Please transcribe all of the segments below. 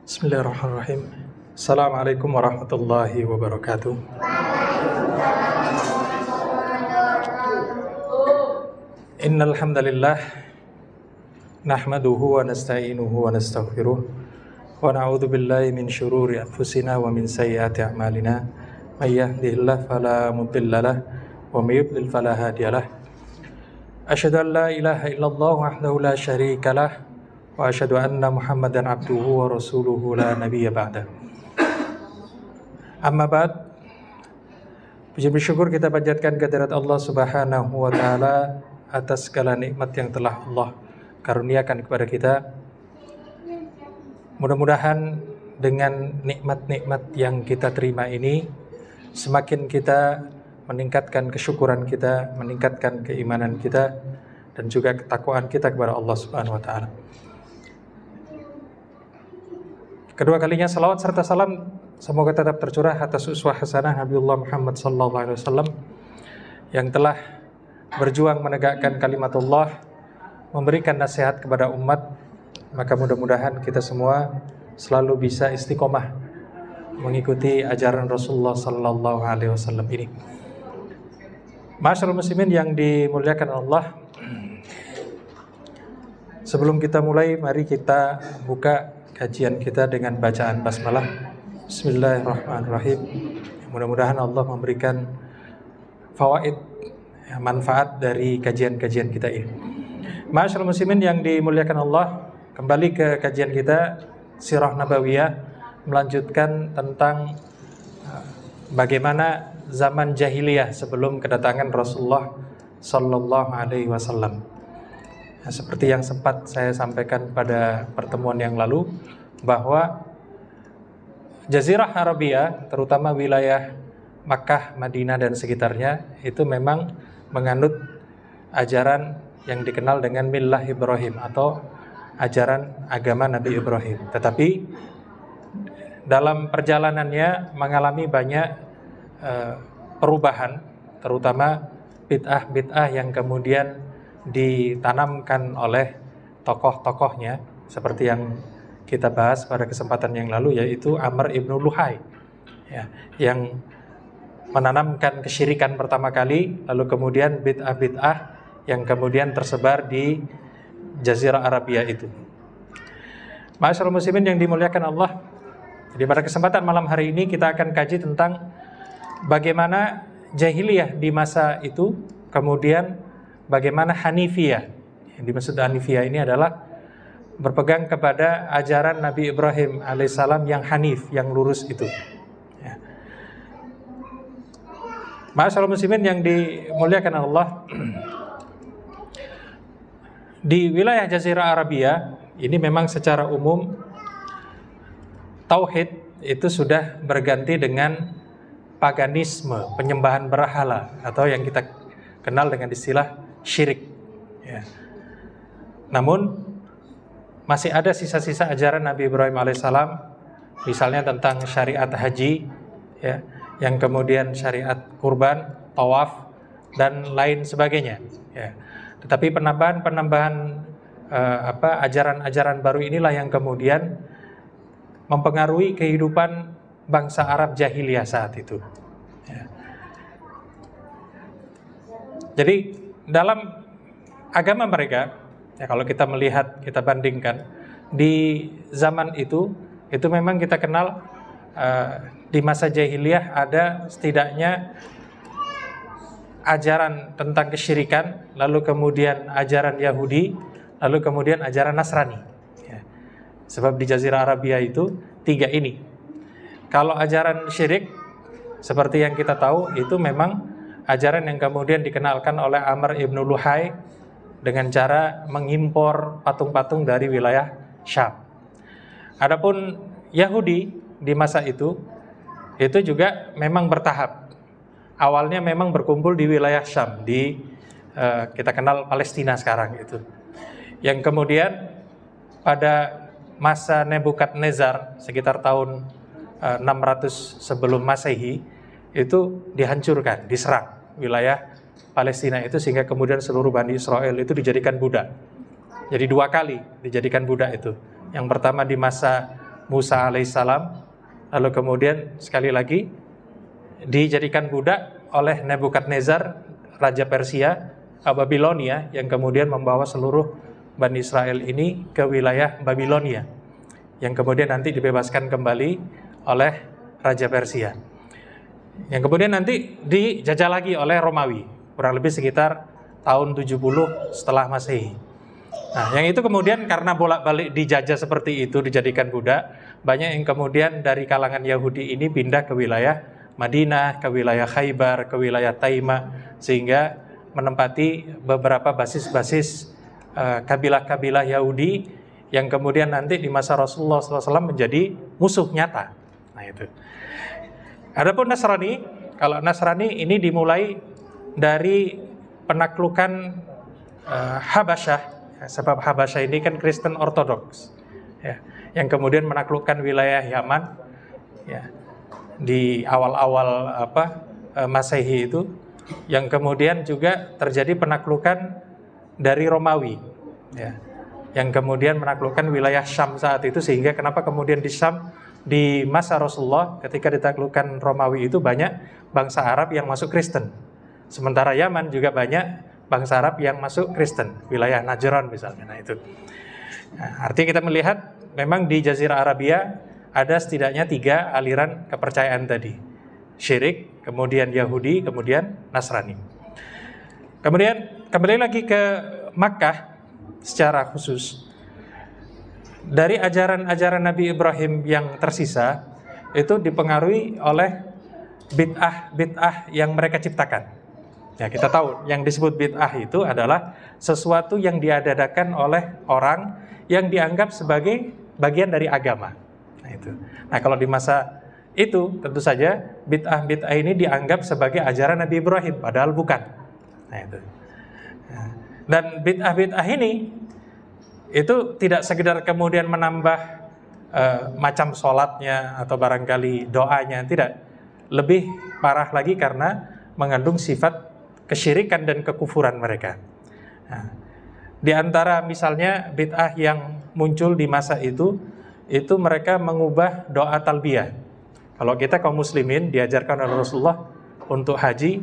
Bismillahirrahmanirrahim. Assalamualaikum warahmatullahi wabarakatuh. Innal hamdalillah nahmaduhu wa nasta'inuhu wa nastaghfiruh wa na'udzu billahi min syururi anfusina wa min sayyiati a'malina. May yahdihillahu fala mudhillalah wa may yudlil fala hadiyalah. Asyhadu an la ilaha illallah wahdahu la syarikalah wa asyhadu anna Muhammadan abduhu wa rasuluhu la nabiyya ba'da. Amma ba'd. Puji bersyukur kita panjatkan kehadirat Allah Subhanahu wa taala atas segala nikmat yang telah Allah karuniakan kepada kita. Mudah-mudahan dengan nikmat-nikmat yang kita terima ini semakin kita meningkatkan kesyukuran kita, meningkatkan keimanan kita dan juga ketakwaan kita kepada Allah Subhanahu wa taala. Kedua kalinya salawat serta salam semoga tetap tercurah atas uswah hasanah Nabiullah Muhammad SAW yang telah berjuang menegakkan kalimatullah, memberikan nasihat kepada umat. Maka mudah-mudahan kita semua selalu bisa istiqomah mengikuti ajaran Rasulullah SAW ini. Ma'asyiral muslimin yang dimuliakan Allah, sebelum kita mulai, mari kita buka kajian kita dengan bacaan basmalah. Bismillahirrahmanirrahim. Mudah-mudahan Allah memberikan fawaid, manfaat dari kajian-kajian kita ini. Ma'asyiral muslimin yang dimuliakan Allah, kembali ke kajian kita Sirah Nabawiyah, melanjutkan tentang bagaimana zaman jahiliyah sebelum kedatangan Rasulullah sallallahu alaihi wasallam. Nah, seperti yang sempat saya sampaikan pada pertemuan yang lalu, bahwa Jazirah Arabia, terutama wilayah Makkah, Madinah dan sekitarnya, itu memang menganut ajaran yang dikenal dengan Millah Ibrahim atau ajaran agama Nabi Ibrahim. Tetapi dalam perjalanannya mengalami banyak perubahan, terutama bid'ah-bid'ah yang kemudian ditanamkan oleh tokoh-tokohnya, seperti yang kita bahas pada kesempatan yang lalu, yaitu Amr ibn Luhai, ya, yang menanamkan kesyirikan pertama kali, lalu kemudian bid'ah-bid'ah yang kemudian tersebar di Jazirah Arabia itu. Ma'asyiral muslimin yang dimuliakan Allah, jadi pada kesempatan malam hari ini kita akan kaji tentang bagaimana jahiliyah di masa itu, kemudian bagaimana Hanifiyah. Yang dimaksud Hanifiyah ini adalah berpegang kepada ajaran Nabi Ibrahim alaihissalam yang hanif, yang lurus itu. Ya. Ma'asyiral muslimin yang dimuliakan Allah, di wilayah Jazirah Arabia ini memang secara umum tauhid itu sudah berganti dengan paganisme, penyembahan berhala, atau yang kita kenal dengan istilah syirik, ya. Namun masih ada sisa-sisa ajaran Nabi Ibrahim alaihissalam, misalnya tentang syariat haji, ya, yang kemudian syariat kurban, tawaf dan lain sebagainya, ya. Tetapi penambahan ajaran-ajaran baru inilah yang kemudian mempengaruhi kehidupan bangsa Arab jahiliyah saat itu, ya. Jadi dalam agama mereka, ya, kalau kita melihat, kita bandingkan di zaman itu memang kita kenal di masa jahiliyah ada setidaknya ajaran tentang kesyirikan, lalu kemudian ajaran Yahudi, lalu kemudian ajaran Nasrani, ya. Sebab di Jazirah Arabia itu tiga ini. Kalau ajaran syirik, seperti yang kita tahu, itu memang ajaran yang kemudian dikenalkan oleh Amr ibn Luhai dengan cara mengimpor patung-patung dari wilayah Syam. Adapun Yahudi di masa itu juga memang bertahap. Awalnya memang berkumpul di wilayah Syam, di kita kenal Palestina sekarang itu. Yang kemudian pada masa Nebukadnezar sekitar tahun 600 sebelum Masehi itu dihancurkan, diserang wilayah Palestina itu, sehingga kemudian seluruh Bani Israel itu dijadikan budak. Jadi dua kali dijadikan budak itu. Yang pertama di masa Musa alaihissalam, lalu kemudian sekali lagi dijadikan budak oleh Nebukadnezar, Raja Persia, Babilonia, yang kemudian membawa seluruh Bani Israel ini ke wilayah Babilonia, yang kemudian nanti dibebaskan kembali oleh Raja Persia, yang kemudian nanti dijajah lagi oleh Romawi, kurang lebih sekitar tahun 70 setelah Masehi. Nah, yang itu kemudian karena bolak-balik dijajah seperti itu, dijadikan budak, banyak yang kemudian dari kalangan Yahudi ini pindah ke wilayah Madinah, ke wilayah Khaybar, ke wilayah Taimah, sehingga menempati beberapa basis-basis kabilah-kabilah Yahudi yang kemudian nanti di masa Rasulullah SAW menjadi musuh nyata. Nah itu. Adapun Nasrani, kalau Nasrani ini dimulai dari penaklukan Habasyah. Sebab Habasyah ini kan Kristen Ortodoks, ya, yang kemudian menaklukkan wilayah Yaman, ya, di awal-awal Masehi itu, yang kemudian juga terjadi penaklukan dari Romawi, ya, yang kemudian menaklukkan wilayah Syam saat itu, sehingga kenapa kemudian di Syam di masa Rasulullah ketika ditaklukkan Romawi itu banyak bangsa Arab yang masuk Kristen, sementara Yaman juga banyak bangsa Arab yang masuk Kristen, wilayah Najran misalnya. Nah itu. Nah, artinya kita melihat memang di Jazirah Arabia ada setidaknya 3 aliran kepercayaan tadi. Syirik, kemudian Yahudi, kemudian Nasrani. Kemudian kembali lagi ke Makkah secara khusus. Dari ajaran-ajaran Nabi Ibrahim yang tersisa itu dipengaruhi oleh bid'ah-bid'ah yang mereka ciptakan. Ya, kita tahu yang disebut bid'ah itu adalah sesuatu yang diadakan oleh orang yang dianggap sebagai bagian dari agama. Nah itu. Nah kalau di masa itu tentu saja bid'ah-bid'ah ini dianggap sebagai ajaran Nabi Ibrahim, padahal bukan. Nah itu. Dan bid'ah-bid'ah ini itu tidak sekedar kemudian menambah macam sholatnya atau barangkali doanya, tidak. Lebih parah lagi karena mengandung sifat kesyirikan dan kekufuran mereka. Nah, di antara misalnya bid'ah yang muncul di masa itu mereka mengubah doa talbiyah. Kalau kita kaum muslimin diajarkan oleh Rasulullah untuk haji,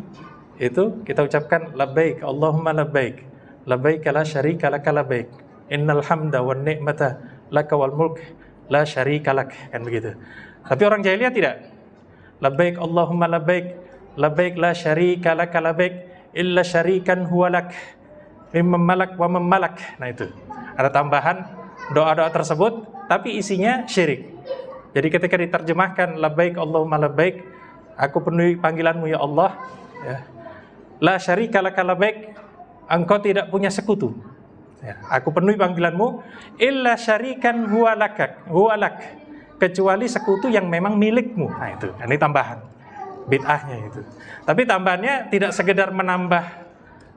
itu kita ucapkan labbaik Allahumma labbaik, labbaik la syarika laka labbaik, innal hamda wan ni'mata laka wal mulk la syarika lak, kan begitu. Tapi orang jahiliyah tidak. Labbaik Allahumma labbaik, labbaik la syarika laka labbaik illa syarikan huwalak mimman malak wa memmalak. Nah itu ada tambahan doa-doa tersebut tapi isinya syirik. Jadi ketika diterjemahkan labbaik Allahumma labbaik, aku penuhi panggilanmu ya Allah, ya, la syarika laka labbaik, engkau tidak punya sekutu, ya, aku penuhi panggilanmu, illa syarikan huwalak, kecuali sekutu yang memang milikmu. Nah itu, ini tambahan bid'ahnya itu. Tapi tambahannya tidak sekedar menambah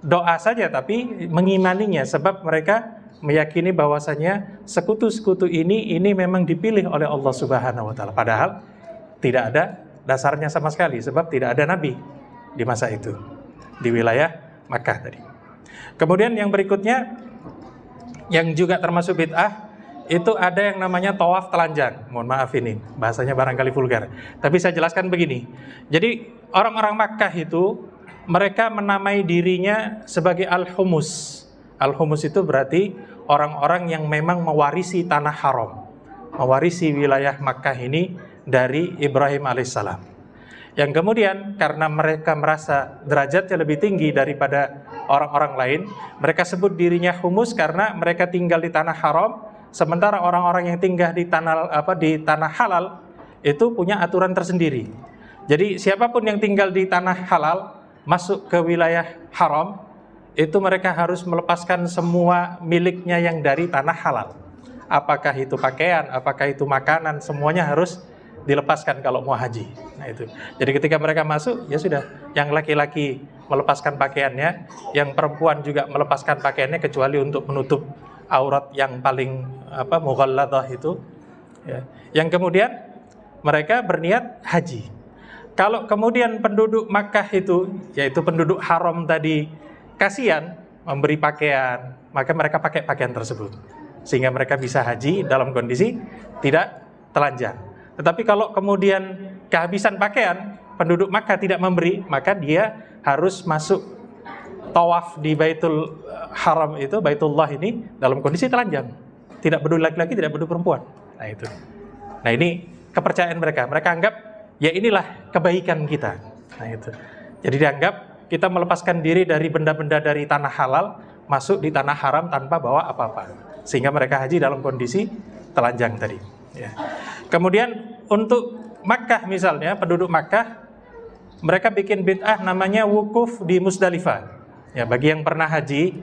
doa saja, tapi mengimaninya, sebab mereka meyakini bahwasanya sekutu-sekutu ini memang dipilih oleh Allah Subhanahu wa taala, padahal tidak ada dasarnya sama sekali, sebab tidak ada nabi di masa itu di wilayah Makkah tadi. Kemudian yang berikutnya yang juga termasuk bid'ah itu ada yang namanya tawaf telanjang. Mohon maaf ini bahasanya barangkali vulgar, tapi saya jelaskan begini. Jadi orang-orang Makkah itu mereka menamai dirinya sebagai al-humus. Al-humus itu berarti orang-orang yang memang mewarisi tanah haram, mewarisi wilayah Makkah ini dari Ibrahim alaihissalam. Yang kemudian karena mereka merasa derajatnya lebih tinggi daripada orang-orang lain, mereka sebut dirinya humus karena mereka tinggal di tanah haram. Sementara orang-orang yang tinggal di tanah halal itu punya aturan tersendiri. Jadi siapapun yang tinggal di tanah halal masuk ke wilayah haram, itu mereka harus melepaskan semua miliknya yang dari tanah halal. Apakah itu pakaian, apakah itu makanan, semuanya harus dilepaskan kalau mau haji. Nah itu. Jadi ketika mereka masuk, ya sudah, yang laki-laki melepaskan pakaiannya, yang perempuan juga melepaskan pakaiannya kecuali untuk menutup aurat yang paling mughalladah itu, ya. Yang kemudian mereka berniat haji. Kalau kemudian penduduk Makkah itu, yaitu penduduk haram tadi, kasihan memberi pakaian, maka mereka pakai pakaian tersebut sehingga mereka bisa haji dalam kondisi tidak telanjang. Tetapi kalau kemudian kehabisan pakaian, penduduk Makkah tidak memberi, maka dia harus masuk tawaf di Baitul Haram itu, Baitullah ini dalam kondisi telanjang. Tidak peduli laki-laki, tidak peduli perempuan. Nah itu. Nah ini kepercayaan mereka. Mereka anggap ya inilah kebaikan kita. Nah itu. Jadi dianggap kita melepaskan diri dari benda-benda dari tanah halal masuk di tanah haram tanpa bawa apa-apa. Sehingga mereka haji dalam kondisi telanjang tadi. Ya. Kemudian untuk Makkah misalnya, penduduk Makkah, mereka bikin bid'ah namanya wukuf di Musdalifah. Ya, bagi yang pernah haji,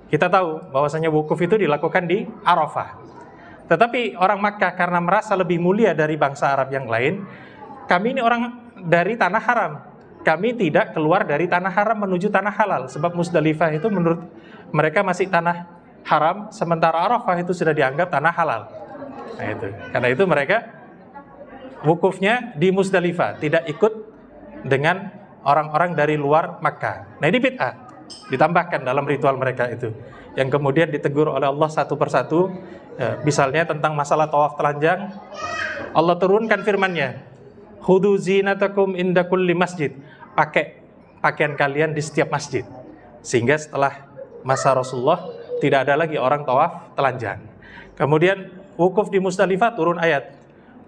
kita tahu bahwasanya wukuf itu dilakukan di Arafah. Tetapi orang Makkah karena merasa lebih mulia dari bangsa Arab yang lain, kami ini orang dari tanah haram. Kami tidak keluar dari tanah haram menuju tanah halal. Sebab Musdalifah itu menurut mereka masih tanah haram, sementara Arafah itu sudah dianggap tanah halal. Nah itu. Karena itu mereka wukufnya di Musdalifah, tidak ikut dengan orang-orang dari luar Makkah. Nah ini bid'ah, ditambahkan dalam ritual mereka itu, yang kemudian ditegur oleh Allah satu persatu. Misalnya tentang masalah tawaf telanjang, Allah turunkan firman-Nya, "Khudhu zinatakum inda kulli masjid." Pakai pakaian kalian di setiap masjid. Sehingga setelah masa Rasulullah tidak ada lagi orang tawaf telanjang. Kemudian wukuf di Musdalifah turun ayat,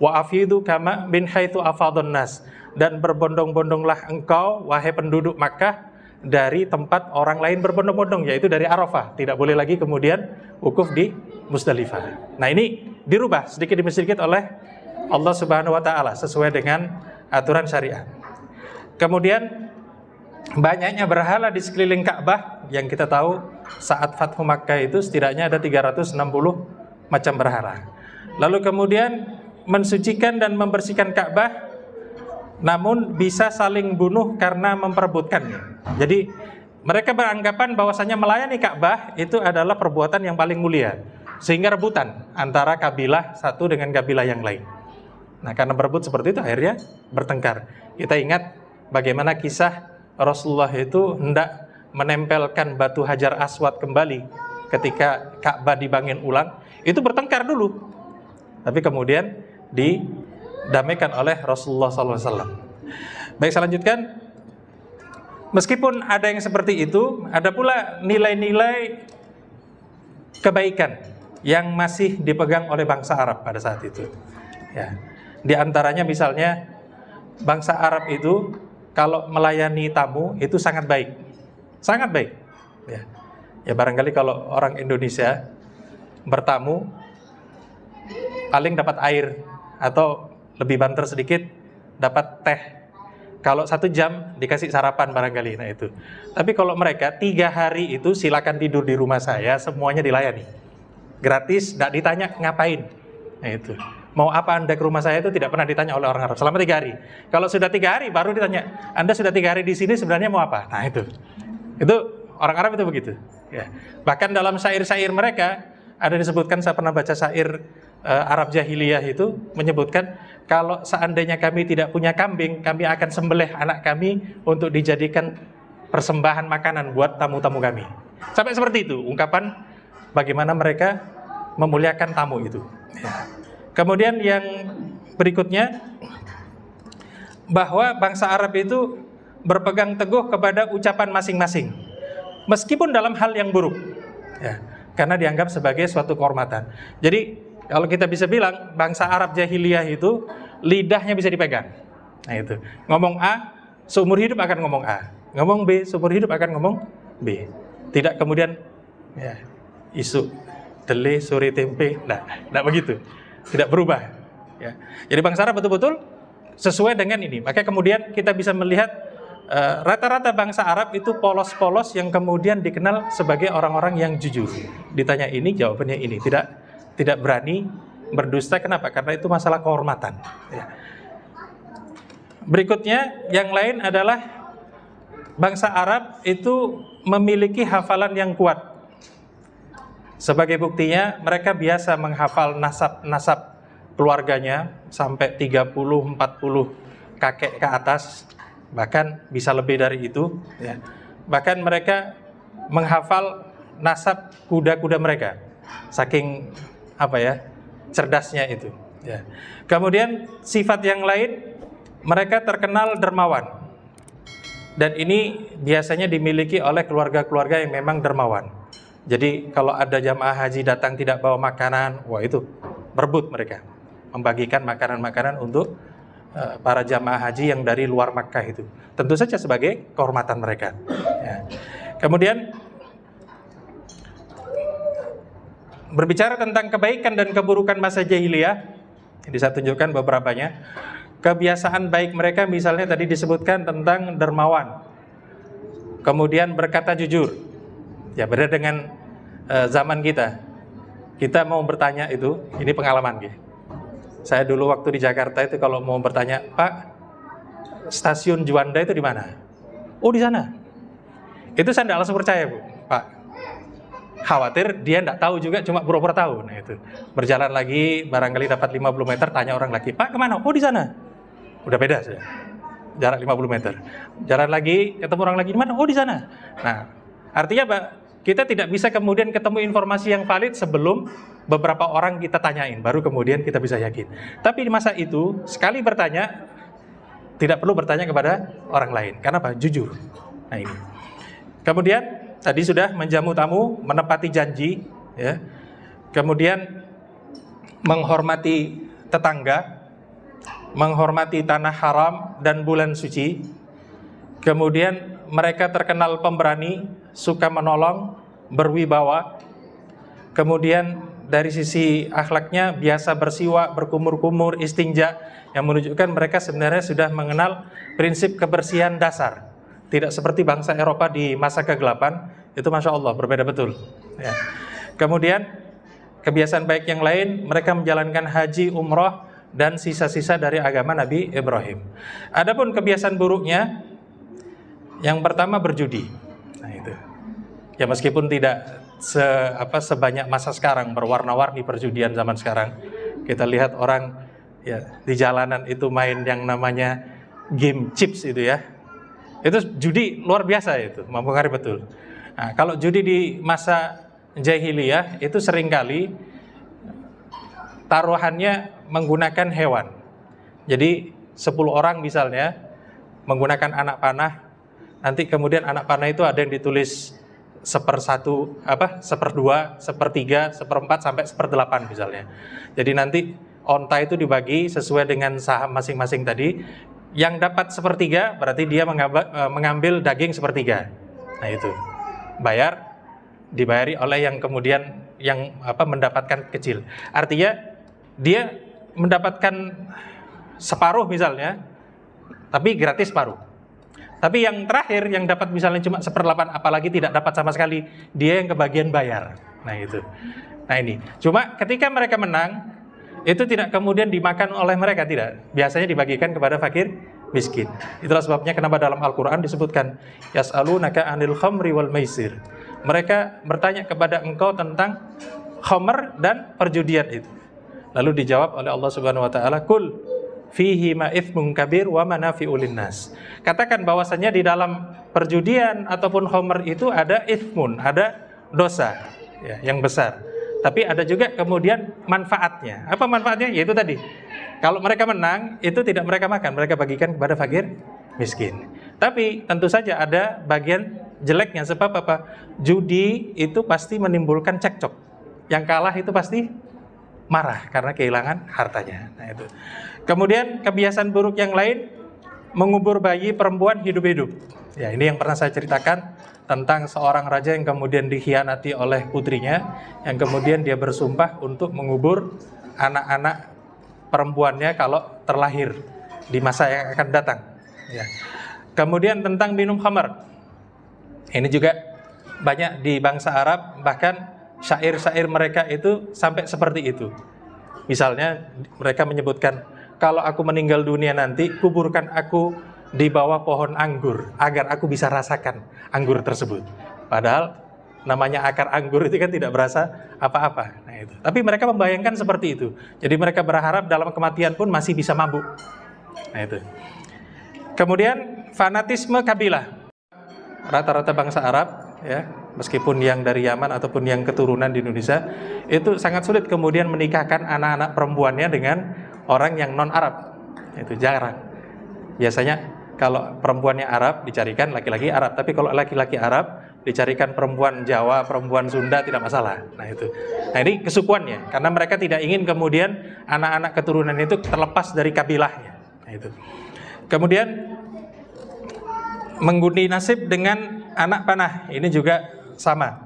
"Wa afidu kama min haitsu afadun nas." Dan berbondong-bondonglah engkau wahai penduduk Makkah dari tempat orang lain berbondong-bondong, yaitu dari Arafah. Tidak boleh lagi kemudian wukuf di Musdalifah. Nah ini dirubah sedikit demi sedikit oleh Allah Subhanahu wa taala sesuai dengan aturan syariat. Kemudian banyaknya berhala di sekeliling Ka'bah, yang kita tahu saat Fathu Makkah itu setidaknya ada 360 macam berhala. Lalu kemudian mensucikan dan membersihkan Ka'bah, namun bisa saling bunuh karena memperebutkannya. Jadi mereka beranggapan bahwasanya melayani Ka'bah itu adalah perbuatan yang paling mulia, sehingga rebutan antara kabilah satu dengan kabilah yang lain. Nah karena berebut seperti itu akhirnya bertengkar. Kita ingat bagaimana kisah Rasulullah itu hendak menempelkan batu Hajar Aswad kembali ketika Ka'bah dibangun ulang. Itu bertengkar dulu, tapi kemudian didamaikan oleh Rasulullah SAW. Baik, saya lanjutkan. Meskipun ada yang seperti itu, ada pula nilai-nilai kebaikan yang masih dipegang oleh bangsa Arab pada saat itu. Ya. Di antaranya misalnya bangsa Arab itu kalau melayani tamu itu sangat baik, sangat baik. Ya barangkali kalau orang Indonesia bertamu paling dapat air atau lebih banter sedikit dapat teh. Kalau 1 jam dikasih sarapan barangkali. Nah itu. Tapi kalau mereka 3 hari itu silakan tidur di rumah saya, semuanya dilayani, gratis, tidak ditanya ngapain. Nah itu. Mau apa Anda ke rumah saya itu tidak pernah ditanya oleh orang Arab selama 3 hari. Kalau sudah 3 hari baru ditanya, Anda sudah 3 hari di sini sebenarnya mau apa? Nah itu orang Arab itu begitu. Ya. Bahkan dalam syair-syair mereka ada disebutkan, saya pernah baca syair Arab jahiliyah itu menyebutkan, kalau seandainya kami tidak punya kambing, kami akan sembelih anak kami untuk dijadikan persembahan makanan buat tamu-tamu kami. Sampai seperti itu ungkapan bagaimana mereka memuliakan tamu itu. Ya. Kemudian yang berikutnya, bahwa bangsa Arab itu berpegang teguh kepada ucapan masing-masing, meskipun dalam hal yang buruk, ya, karena dianggap sebagai suatu kehormatan. Jadi kalau kita bisa bilang bangsa Arab jahiliyah itu lidahnya bisa dipegang. Nah itu, ngomong A seumur hidup akan ngomong A, ngomong B seumur hidup akan ngomong B. Tidak kemudian ya, isu tele sore tempe, tidak begitu. Tidak berubah. Ya. Jadi bangsa Arab betul-betul sesuai dengan ini. Maka kemudian kita bisa melihat rata-rata bangsa Arab itu polos-polos yang kemudian dikenal sebagai orang-orang yang jujur. Ditanya ini, jawabannya ini. Tidak berani berdusta. Kenapa? Karena itu masalah kehormatan. Ya. Berikutnya, yang lain adalah bangsa Arab itu memiliki hafalan yang kuat. Sebagai buktinya, mereka biasa menghafal nasab keluarganya sampai 30-40 kakek ke atas, bahkan bisa lebih dari itu. Ya. Bahkan mereka menghafal nasab kuda-kuda mereka, saking cerdasnya itu. Ya. Kemudian sifat yang lain, mereka terkenal dermawan. Dan ini biasanya dimiliki oleh keluarga-keluarga yang memang dermawan. Jadi kalau ada jamaah haji datang tidak bawa makanan, wah itu berebut mereka membagikan makanan-makanan untuk para jamaah haji yang dari luar Makkah itu. Tentu saja sebagai kehormatan mereka. Ya. Kemudian berbicara tentang kebaikan dan keburukan masa jahiliyah, ini saya tunjukkan beberapanya. Kebiasaan baik mereka misalnya tadi disebutkan tentang dermawan, kemudian berkata jujur. Ya, beda dengan zaman kita. Kita mau bertanya itu, ini pengalaman gitu. Saya dulu waktu di Jakarta itu kalau mau bertanya, Pak, stasiun Juanda itu di mana? Oh, di sana. Itu saya tidak langsung percaya, Bu, Pak. Khawatir dia tidak tahu juga, cuma pura-pura tahu. Nah itu, berjalan lagi, barangkali dapat 50 meter, tanya orang lagi, Pak kemana? Oh, di sana. Udah beda sudah, jarak 50 meter. Jalan lagi, ketemu orang lagi, di mana? Oh, di sana. Nah, artinya Pak, kita tidak bisa kemudian ketemu informasi yang valid sebelum beberapa orang kita tanyain, baru kemudian kita bisa yakin. Tapi di masa itu, sekali bertanya, tidak perlu bertanya kepada orang lain. Karena apa? Jujur. Nah ini. Kemudian, tadi sudah menjamu tamu, menepati janji, ya. Kemudian, menghormati tetangga, menghormati tanah haram dan bulan suci. Kemudian, mereka terkenal pemberani, suka menolong, berwibawa. Kemudian dari sisi akhlaknya biasa bersiwak, berkumur-kumur, istinja, yang menunjukkan mereka sebenarnya sudah mengenal prinsip kebersihan dasar. Tidak seperti bangsa Eropa di masa kegelapan, itu Masya Allah berbeda betul. Ya. Kemudian kebiasaan baik yang lain, mereka menjalankan haji, umroh, dan sisa-sisa dari agama Nabi Ibrahim. Adapun kebiasaan buruknya, yang pertama berjudi. Nah itu. Ya meskipun tidak sebanyak masa sekarang, berwarna-warni perjudian zaman sekarang. Kita lihat orang ya di jalanan itu main yang namanya game chips itu ya. Itu judi luar biasa itu, mempengaruhi betul. Nah, kalau judi di masa jahiliyah itu seringkali taruhannya menggunakan hewan. Jadi 10 orang misalnya menggunakan anak panah. Nanti kemudian anak panah itu ada yang ditulis 1/1, 1/2, 1/3, 1/4 sampai 1/8 misalnya. Jadi nanti onta itu dibagi sesuai dengan saham masing-masing tadi. Yang dapat 1/3 berarti dia mengambil daging 1/3. Nah itu dibayari oleh yang kemudian yang mendapatkan kecil. Artinya dia mendapatkan separuh misalnya, tapi gratis separuh. Tapi yang terakhir yang dapat misalnya cuma 1/8, apalagi tidak dapat sama sekali, dia yang kebagian bayar. Nah itu. Nah ini. Cuma ketika mereka menang, itu tidak kemudian dimakan oleh mereka, tidak. Biasanya dibagikan kepada fakir miskin. Itulah sebabnya kenapa dalam Al-Quran disebutkan yas'alunaka 'anil khamri wal maisir. Mereka bertanya kepada engkau tentang khamr dan perjudian itu. Lalu dijawab oleh Allah Subhanahu wa taala, "Kul fihi ma itsmun kabir wa manafi'u linnas." Katakan bahwasanya di dalam perjudian ataupun khamr itu ada itsmun, ada dosa ya, yang besar. Tapi ada juga kemudian manfaatnya. Apa manfaatnya? Yaitu tadi, kalau mereka menang, itu tidak mereka makan, mereka bagikan kepada fakir miskin. Tapi tentu saja ada bagian jeleknya. Sebab apa? Judi itu pasti menimbulkan cekcok. Yang kalah itu pasti marah karena kehilangan hartanya. Nah itu. Kemudian kebiasaan buruk yang lain, mengubur bayi perempuan hidup-hidup. Ya, ini yang pernah saya ceritakan tentang seorang raja yang kemudian dikhianati oleh putrinya, yang kemudian dia bersumpah untuk mengubur anak-anak perempuannya kalau terlahir di masa yang akan datang. Ya. Kemudian tentang minum khamar, ini juga banyak di bangsa Arab, bahkan syair-syair mereka itu sampai seperti itu. Misalnya mereka menyebutkan, kalau aku meninggal dunia nanti, kuburkan aku di bawah pohon anggur agar aku bisa rasakan anggur tersebut. Padahal namanya akar anggur itu kan tidak berasa apa-apa. Nah itu. Tapi mereka membayangkan seperti itu. Jadi mereka berharap dalam kematian pun masih bisa mabuk. Nah itu. Kemudian fanatisme kabilah. Rata-rata bangsa Arab ya, meskipun yang dari Yaman ataupun yang keturunan di Indonesia, itu sangat sulit kemudian menikahkan anak-anak perempuannya dengan orang yang non-Arab. Itu jarang. Biasanya kalau perempuannya Arab dicarikan laki-laki Arab, tapi kalau laki-laki Arab dicarikan perempuan Jawa, perempuan Sunda, tidak masalah. Nah itu. Nah ini kesukuannya, karena mereka tidak ingin kemudian anak-anak keturunan itu terlepas dari kabilahnya. Nah itu. Kemudian mengundi nasib dengan anak panah, ini juga sama.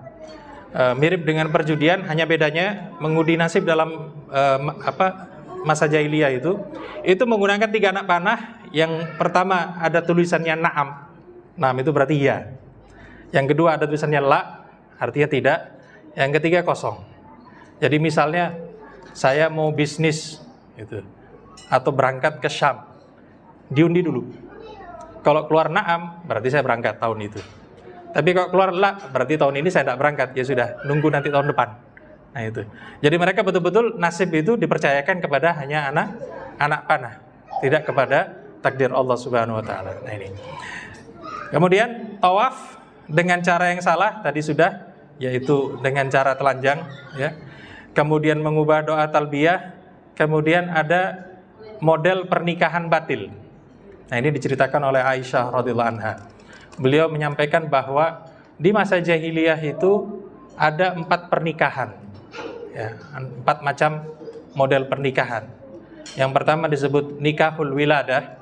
Mirip dengan perjudian, hanya bedanya mengundi nasib dalam masa jahiliyah itu menggunakan 3 anak panah. Yang pertama ada tulisannya na'am. Na'am itu berarti ya. Yang kedua ada tulisannya la, artinya tidak. Yang ketiga kosong. Jadi misalnya saya mau bisnis gitu, atau berangkat ke Syam, diundi dulu. Kalau keluar na'am berarti saya berangkat tahun itu. Tapi kalau keluar la, berarti tahun ini saya tidak berangkat. Ya sudah, nunggu nanti tahun depan. Nah itu. Jadi mereka betul-betul nasib itu dipercayakan kepada hanya anak panah, tidak kepada takdir Allah Subhanahu wa taala. Nah ini. Kemudian tawaf dengan cara yang salah tadi sudah, yaitu dengan cara telanjang, ya. Kemudian mengubah doa talbiyah, kemudian ada model pernikahan batil. Nah ini diceritakan oleh Aisyah radhiyallahu anha. Beliau menyampaikan bahwa di masa jahiliyah itu ada 4 pernikahan, ya, 4 macam model pernikahan. Yang pertama disebut nikahul wiladah,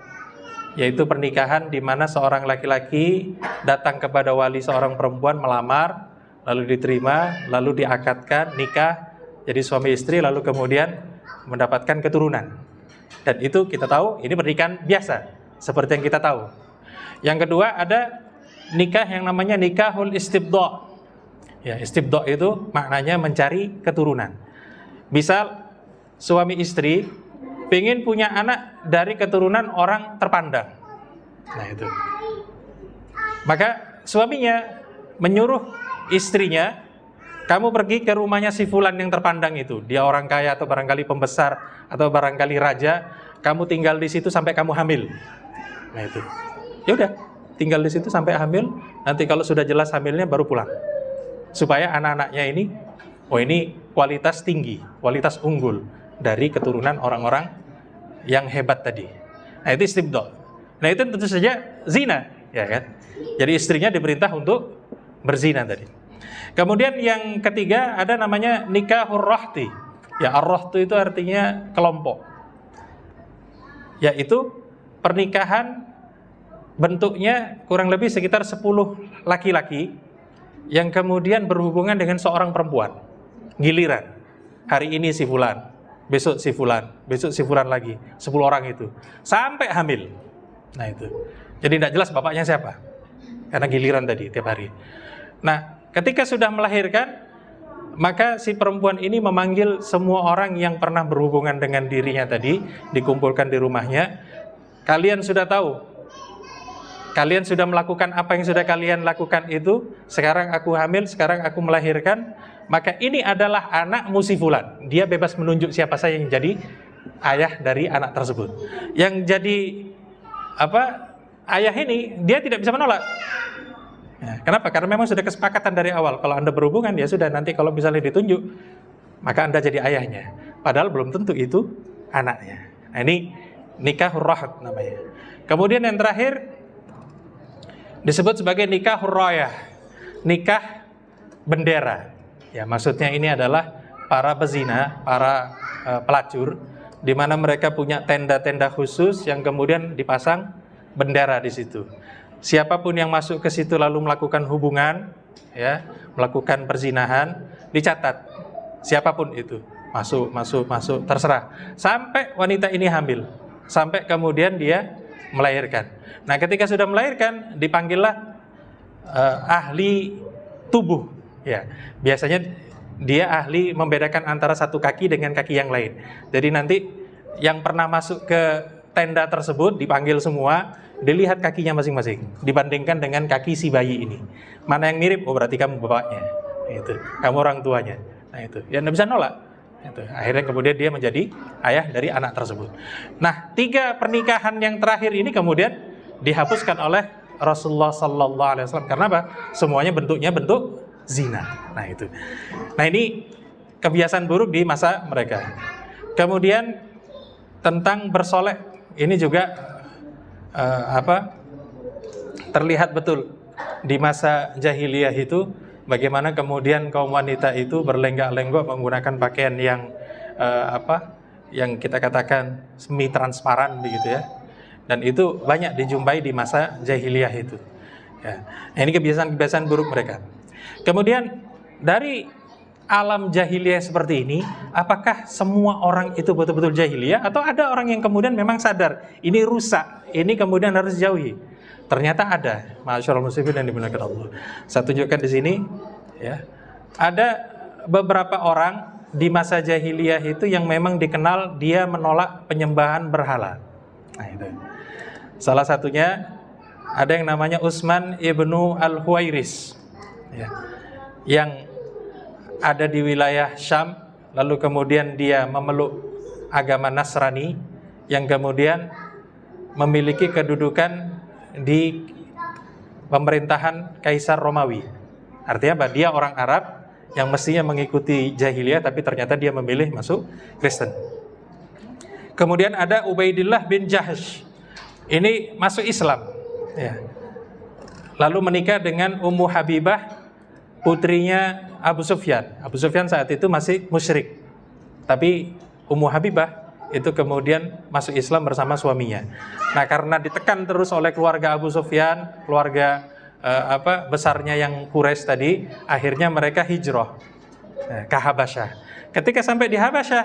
yaitu pernikahan di mana seorang laki-laki datang kepada wali seorang perempuan melamar, lalu diterima, lalu diakadkan, nikah, jadi suami istri, lalu kemudian mendapatkan keturunan. Dan itu kita tahu ini pernikahan biasa, seperti yang kita tahu. Yang kedua ada nikah yang namanya nikahul istibdo'. Ya, istibdo' itu maknanya mencari keturunan. Misal suami istri pengen punya anak dari keturunan orang terpandang. Nah itu. Maka suaminya menyuruh istrinya, kamu pergi ke rumahnya si fulan yang terpandang itu. Dia orang kaya atau barangkali pembesar atau barangkali raja. Kamu tinggal di situ sampai kamu hamil. Nah itu. Ya udah, tinggal di situ sampai hamil. Nanti kalau sudah jelas hamilnya baru pulang. Supaya anak-anaknya ini, oh ini kualitas tinggi, kualitas unggul dari keturunan orang-orang yang hebat tadi. Nah itu istibdo'. Nah itu tentu saja zina, ya kan? Jadi istrinya diperintah untuk berzina tadi. Kemudian yang ketiga ada namanya nikahur rahti. Ya ar-rahtu itu artinya kelompok. Yaitu pernikahan bentuknya kurang lebih sekitar 10 laki-laki yang kemudian berhubungan dengan seorang perempuan. Giliran. Hari ini si fulan, besok si fulan, besok si fulan lagi. 10 orang itu. Sampai hamil. Nah itu. Jadi tidak jelas bapaknya siapa. Karena giliran tadi, tiap hari. Nah, ketika sudah melahirkan, maka si perempuan ini memanggil semua orang yang pernah berhubungan dengan dirinya tadi, dikumpulkan di rumahnya. Kalian sudah tahu, kalian sudah melakukan apa yang sudah kalian lakukan itu. Sekarang aku hamil, sekarang aku melahirkan. Maka ini adalah anakmu si fulan. Dia bebas menunjuk siapa saja yang jadi ayah dari anak tersebut. Yang jadi ayah ini, dia tidak bisa menolak. Ya, kenapa? Karena memang sudah kesepakatan dari awal. Kalau Anda berhubungan, ya sudah, nanti kalau misalnya ditunjuk, maka Anda jadi ayahnya. Padahal belum tentu itu anaknya. Nah ini nikahur rahat namanya. Kemudian yang terakhir disebut sebagai nikahur rayah, nikah bendera. Ya maksudnya ini adalah para pezina, para pelacur, di mana mereka punya tenda-tenda khusus yang kemudian dipasang bendera di situ. Siapapun yang masuk ke situ lalu melakukan hubungan, ya, melakukan perzinahan, dicatat. Siapapun itu, masuk, terserah. Sampai wanita ini hamil, sampai kemudian dia melahirkan. Nah, ketika sudah melahirkan, dipanggillah ahli tubuh. Ya, biasanya dia ahli membedakan antara satu kaki dengan kaki yang lain. Jadi nanti yang pernah masuk ke tenda tersebut dipanggil semua, dilihat kakinya masing-masing, dibandingkan dengan kaki si bayi ini. Mana yang mirip? Oh berarti kamu bapaknya, itu. Kamu orang tuanya. Nah itu, ya nggak bisa nolak. Itu. Akhirnya kemudian dia menjadi ayah dari anak tersebut. Nah 3 pernikahan yang terakhir ini kemudian dihapuskan oleh Rasulullah Sallallahu Alaihi Wasallam. Karena apa? Semuanya bentuknya bentuk zina. Nah itu. Nah ini kebiasaan buruk di masa mereka. Kemudian tentang bersolek, ini juga terlihat betul di masa jahiliyah itu, bagaimana kemudian kaum wanita itu berlenggak-lenggok menggunakan pakaian yang yang kita katakan semi transparan begitu ya. Dan itu banyak dijumpai di masa jahiliyah itu. Ya. Ini kebiasaan-kebiasaan buruk mereka. Kemudian dari alam jahiliyah seperti ini, apakah semua orang itu betul-betul jahiliyah atau ada orang yang kemudian memang sadar ini rusak, ini kemudian harus dijauhi? Ternyata ada, ma'asyiral muslimin yang dimuliakan Allah. Saya tunjukkan di sini ya. Ada beberapa orang di masa jahiliyah itu yang memang dikenal dia menolak penyembahan berhala. Nah, itu. Salah satunya ada yang namanya Utsman ibnu Al-Huwairis ya, yang ada di wilayah Syam, lalu kemudian dia memeluk agama Nasrani yang kemudian memiliki kedudukan di pemerintahan Kaisar Romawi. Artinya apa? Dia orang Arab yang mestinya mengikuti jahiliyah, tapi ternyata dia memilih masuk Kristen. Kemudian ada Ubaidillah bin Jahsh, ini masuk Islam ya. Lalu menikah dengan Ummu Habibah, putrinya Abu Sufyan. Abu Sufyan saat itu masih musyrik, tapi Ummu Habibah itu kemudian masuk Islam bersama suaminya. Nah, karena ditekan terus oleh keluarga Abu Sufyan, keluarga besarnya yang Quraisy tadi, akhirnya mereka hijrah ke Habasyah. Ketika sampai di Habasyah,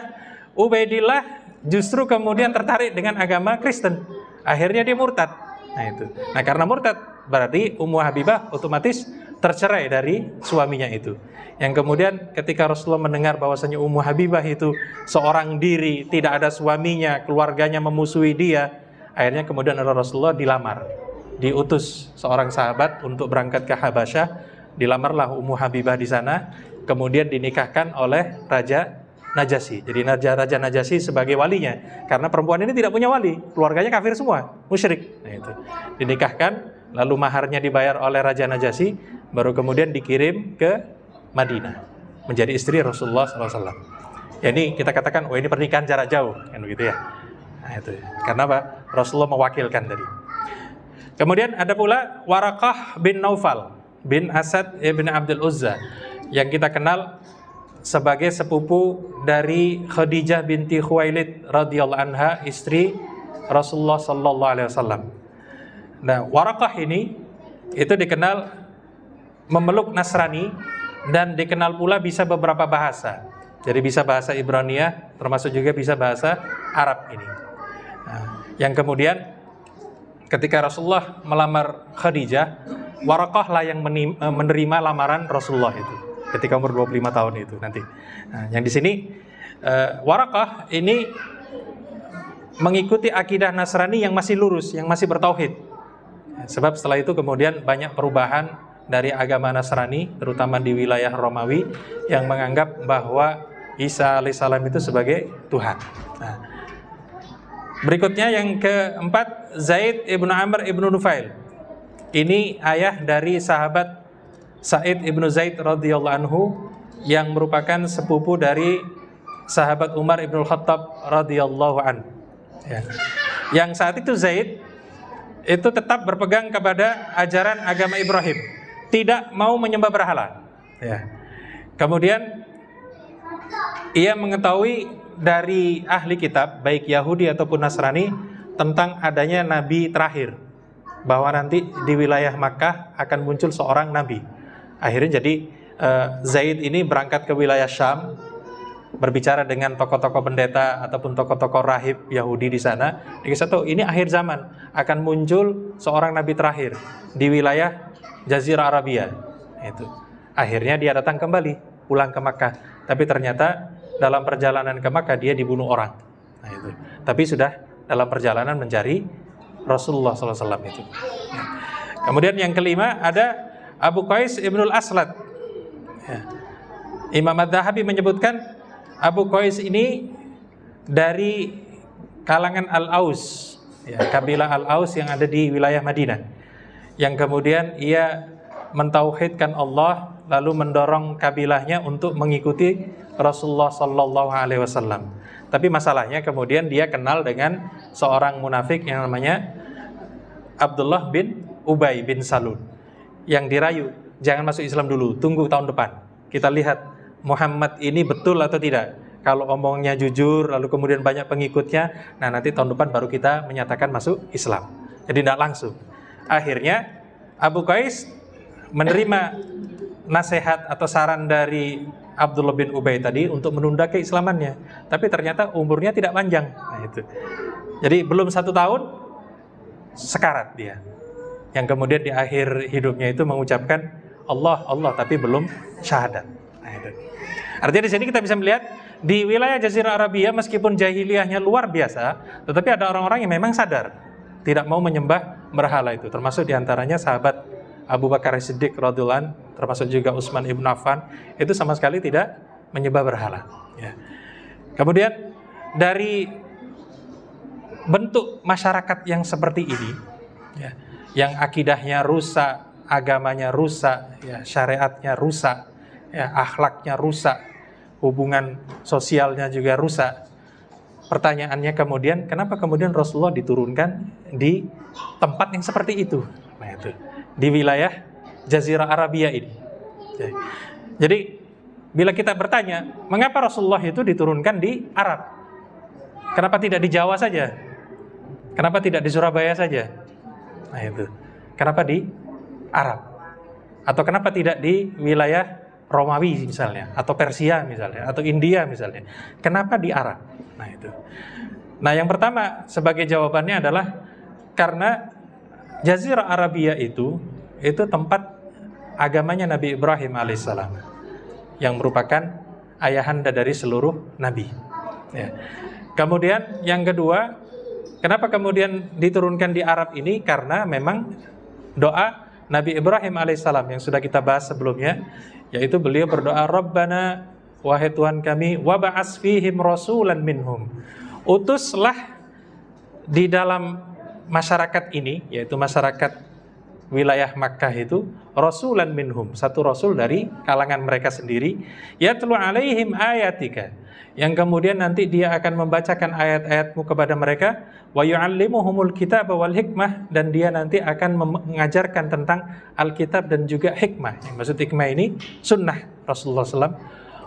Ubaidillah justru kemudian tertarik dengan agama Kristen. Akhirnya dia murtad. Nah itu. Nah, karena murtad berarti Ummu Habibah otomatis tercerai dari suaminya itu. Yang kemudian ketika Rasulullah mendengar bahwasanya Ummu Habibah itu seorang diri, tidak ada suaminya, keluarganya memusuhi dia, akhirnya kemudian Rasulullah dilamar. Diutus seorang sahabat untuk berangkat ke Habasyah, dilamarlah Ummu Habibah di sana, kemudian dinikahkan oleh Raja Najasyi. Jadi Raja Najasyi sebagai walinya, karena perempuan ini tidak punya wali, keluarganya kafir semua, musyrik. Nah itu. Dinikahkan, lalu maharnya dibayar oleh Raja Najasyi, baru kemudian dikirim ke Madinah menjadi istri Rasulullah SAW. Ya, ini kita katakan, oh ini pernikahan jarak jauh, kan begitu ya. Nah itu. Karena apa? Rasulullah mewakilkan tadi. Kemudian ada pula Waraqah bin Naufal bin Asad ibn Abdul Uzza, yang kita kenal sebagai sepupu dari Khadijah binti Khuwailid radhiyallahu anha, istri Rasulullah sallallahu alaihi wasallam. Nah, Waraqah ini itu dikenal memeluk Nasrani dan dikenal pula bisa beberapa bahasa. Jadi bisa bahasa Ibraniyah, termasuk juga bisa bahasa Arab ini. Nah, yang kemudian ketika Rasulullah melamar Khadijah, Waraqah lah yang menerima lamaran Rasulullah itu ketika umur 25 tahun itu nanti. Nah, yang di sini Waraqah ini mengikuti akidah Nasrani yang masih lurus, yang masih bertauhid. Sebab setelah itu kemudian banyak perubahan dari agama Nasrani, terutama di wilayah Romawi, yang menganggap bahwa Isa alaihissalam itu sebagai Tuhan. Nah, berikutnya yang keempat, Zaid ibnu Amr ibnu Nufail. Ini ayah dari sahabat Sa'id ibnu Zaid radhiyallahu anhu, yang merupakan sepupu dari sahabat Umar ibnu Khattab radhiyallahu anhu. Ya. Yang saat itu Zaid itu tetap berpegang kepada ajaran agama Ibrahim, tidak mau menyembah berhala. Ya. Kemudian ia mengetahui dari ahli kitab, baik Yahudi ataupun Nasrani, tentang adanya nabi terakhir, bahwa nanti di wilayah Makkah akan muncul seorang nabi. Akhirnya jadi Zaid ini berangkat ke wilayah Syam, berbicara dengan tokoh-tokoh pendeta ataupun tokoh-tokoh rahib Yahudi di sana. Dikasih tahu ini akhir zaman akan muncul seorang nabi terakhir di wilayah Jazirah Arabia. Itu. Akhirnya dia datang kembali, pulang ke Makkah. Tapi ternyata dalam perjalanan ke Makkah dia dibunuh orang. Nah, itu. Tapi sudah dalam perjalanan mencari Rasulullah SAW itu. Kemudian yang kelima ada Abu Qais ibnul Aslat. Ya. Imam Adz-Dzahabi menyebutkan Abu Qais ini dari kalangan Al-Aus, ya, kabilah Al-Aus yang ada di wilayah Madinah, yang kemudian ia mentauhidkan Allah lalu mendorong kabilahnya untuk mengikuti Rasulullah Sallallahu Alaihi Wasallam. Tapi masalahnya kemudian dia kenal dengan seorang munafik yang namanya Abdullah bin Ubay bin Salul, yang dirayu, jangan masuk Islam dulu, tunggu tahun depan. Kita lihat Muhammad ini betul atau tidak. Kalau omongnya jujur, lalu kemudian banyak pengikutnya, nah nanti tahun depan baru kita menyatakan masuk Islam. Jadi tidak langsung. Akhirnya Abu Qais menerima nasihat atau saran dari Abdullah bin Ubay tadi untuk menunda keislamannya. Tapi ternyata umurnya tidak panjang. Nah, itu. Jadi belum 1 tahun, sekarat dia. Yang kemudian di akhir hidupnya itu mengucapkan Allah, Allah, tapi belum syahadat. Nah, itu. Artinya di sini kita bisa melihat di wilayah Jazirah Arabia meskipun jahiliyahnya luar biasa, tetapi ada orang-orang yang memang sadar tidak mau menyembah berhala itu. Termasuk diantaranya sahabat Abu Bakar Siddiq radhiyallahu anhu, termasuk juga Utsman ibn Affan, itu sama sekali tidak menyembah berhala. Ya. Kemudian dari bentuk masyarakat yang seperti ini, ya, yang akidahnya rusak, agamanya rusak, ya, syariatnya rusak, ya, akhlaknya rusak, hubungan sosialnya juga rusak. Pertanyaannya kemudian, kenapa kemudian Rasulullah diturunkan di tempat yang seperti itu? Nah, itu di wilayah Jazirah Arabia ini. Jadi bila kita bertanya, mengapa Rasulullah itu diturunkan di Arab? Kenapa tidak di Jawa saja? Kenapa tidak di Surabaya saja? Nah, itu. Kenapa di Arab? Atau kenapa tidak di wilayah Romawi misalnya, atau Persia misalnya, atau India misalnya? Kenapa di Arab? Nah, itu. Nah, yang pertama sebagai jawabannya adalah karena Jazirah Arabia itu tempat agamanya Nabi Ibrahim alaihissalam, yang merupakan ayahanda dari seluruh nabi. Ya. Kemudian yang kedua, kenapa kemudian diturunkan di Arab ini? Karena memang doa Nabi Ibrahim alaihissalam yang sudah kita bahas sebelumnya, yaitu beliau berdoa, Rabbana, wahai Tuhan kami, wab'as fihim rasulan minhum, utuslah di dalam masyarakat ini, yaitu masyarakat wilayah Makkah itu, rasulan minhum, satu rasul dari kalangan mereka sendiri, yatlu alaihim ayatika, yang kemudian nanti dia akan membacakan ayat-ayatmu kepada mereka, wa yu'allimuhumul kitab wal hikmah, dan dia nanti akan mengajarkan tentang Alkitab dan juga hikmah. Yang maksud hikmah ini sunnah Rasulullah SAW.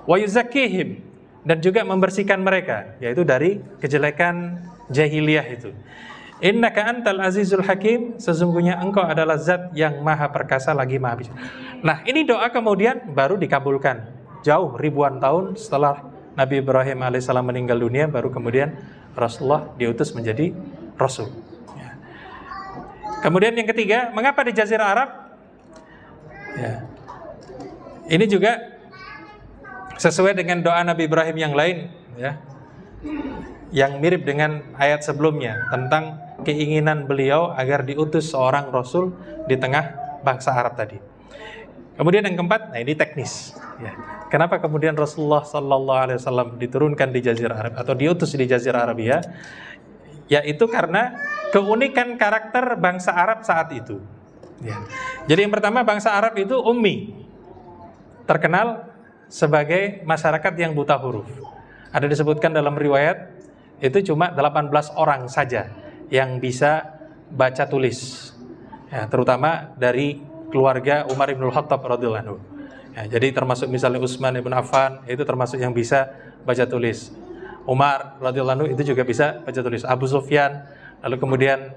Wa yuzakkihim, dan juga membersihkan mereka, yaitu dari kejelekan jahiliyah itu. Innaka antal azizul hakim, sesungguhnya engkau adalah zat yang maha perkasa lagi maha bijaksana. Nah, ini doa kemudian baru dikabulkan jauh ribuan tahun setelah Nabi Ibrahim alaihissalam meninggal dunia, baru kemudian Rasulullah diutus menjadi Rasul. Ya. Kemudian yang ketiga, mengapa di Jazirah Arab? Ya. Ini juga sesuai dengan doa Nabi Ibrahim yang lain, ya, yang mirip dengan ayat sebelumnya tentang keinginan beliau agar diutus seorang Rasul di tengah bangsa Arab tadi. Kemudian yang keempat, nah ini teknis. Ya. Kenapa kemudian Rasulullah Sallallahu Alaihi Wasallam diturunkan di Jazirah Arab atau diutus di Jazirah Arabia? Yaitu karena keunikan karakter bangsa Arab saat itu. Ya. Jadi yang pertama, bangsa Arab itu ummi, terkenal sebagai masyarakat yang buta huruf. Ada disebutkan dalam riwayat itu cuma 18 orang saja yang bisa baca tulis. Ya, terutama dari keluarga Umar ibn Khattab radhiyallahu anhu. Ya, jadi termasuk misalnya Utsman ibn Affan itu termasuk yang bisa baca tulis. Umar radhiyallahu anhu itu juga bisa baca tulis. Abu Sufyan, lalu kemudian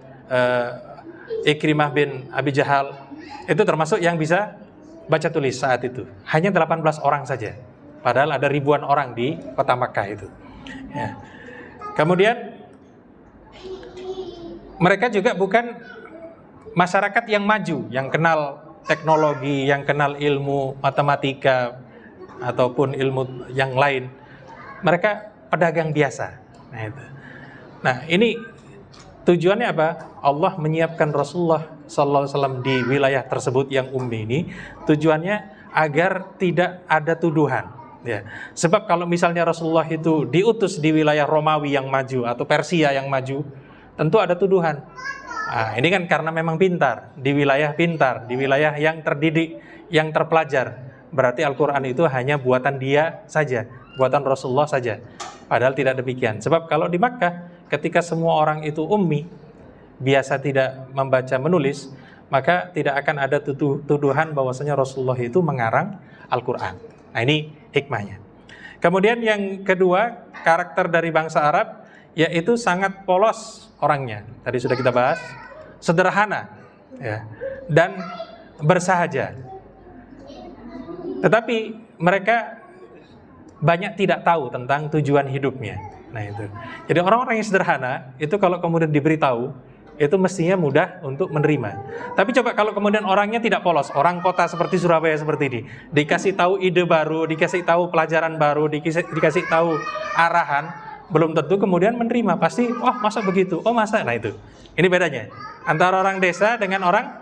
Ikrimah bin Abi Jahal itu termasuk yang bisa baca tulis saat itu. Hanya 18 orang saja. Padahal ada ribuan orang di kota Makkah itu. Ya. Kemudian mereka juga bukan masyarakat yang maju, yang kenal teknologi, yang kenal ilmu matematika ataupun ilmu yang lain. Mereka pedagang biasa. Nah, ini tujuannya apa? Allah menyiapkan Rasulullah Sallallahu Alaihi Wasallam di wilayah tersebut yang ummi ini, tujuannya agar tidak ada tuduhan. Ya. Sebab kalau misalnya Rasulullah itu diutus di wilayah Romawi yang maju atau Persia yang maju, tentu ada tuduhan. Nah, ini kan karena memang pintar, di wilayah yang terdidik, yang terpelajar. berarti Al-Quran itu hanya buatan dia saja, buatan Rasulullah saja. Padahal tidak demikian. Sebab kalau di Makkah, ketika semua orang itu ummi, biasa tidak membaca menulis, maka tidak akan ada tuduhan bahwasanya Rasulullah itu mengarang Al-Quran. Nah, ini hikmahnya. Kemudian yang kedua, karakter dari bangsa Arab, yaitu sangat polos orangnya. Tadi sudah kita bahas, sederhana, ya, dan bersahaja. Tetapi mereka banyak tidak tahu tentang tujuan hidupnya. Nah itu. Jadi orang-orang yang sederhana itu kalau kemudian diberitahu, itu mestinya mudah untuk menerima. Tapi coba kalau kemudian orangnya tidak polos, orang kota seperti Surabaya seperti ini, dikasih tahu ide baru, dikasih tahu pelajaran baru, dikasih tahu arahan, belum tentu kemudian menerima. Pasti, oh masa begitu, oh masa, nah itu. Ini bedanya antara orang desa dengan orang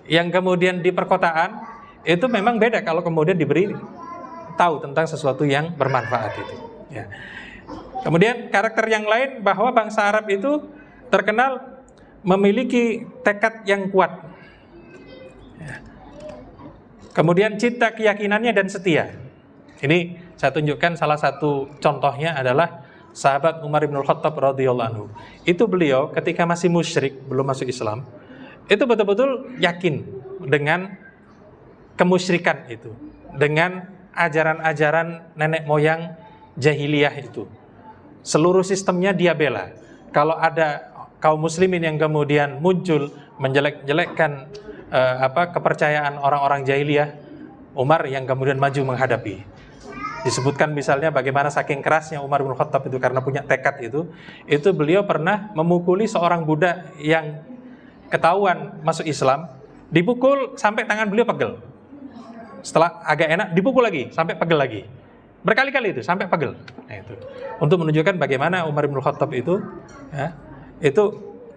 yang kemudian di perkotaan. Itu memang beda kalau kemudian diberi tahu tentang sesuatu yang bermanfaat itu. Ya. Kemudian karakter yang lain, bahwa bangsa Arab itu terkenal memiliki tekad yang kuat. Ya. Kemudian cinta keyakinannya dan setia. Ini saya tunjukkan salah satu contohnya adalah sahabat Umar bin Khattab radhiyallahu anhu. Itu beliau ketika masih musyrik, belum masuk Islam, itu betul-betul yakin dengan kemusyrikan itu, dengan ajaran-ajaran nenek moyang jahiliyah itu. Seluruh sistemnya dia bela. Kalau ada kaum muslimin yang kemudian muncul menjelek-jelekkan kepercayaan orang-orang jahiliyah, Umar yang kemudian maju menghadapi. Disebutkan misalnya bagaimana saking kerasnya Umar bin Khattab itu karena punya tekad itu beliau pernah memukuli seorang budak yang ketahuan masuk Islam, dipukul sampai tangan beliau pegel. Setelah agak enak, dipukul lagi sampai pegel lagi. Berkali-kali itu sampai pegel. Nah, itu untuk menunjukkan bagaimana Umar bin Khattab itu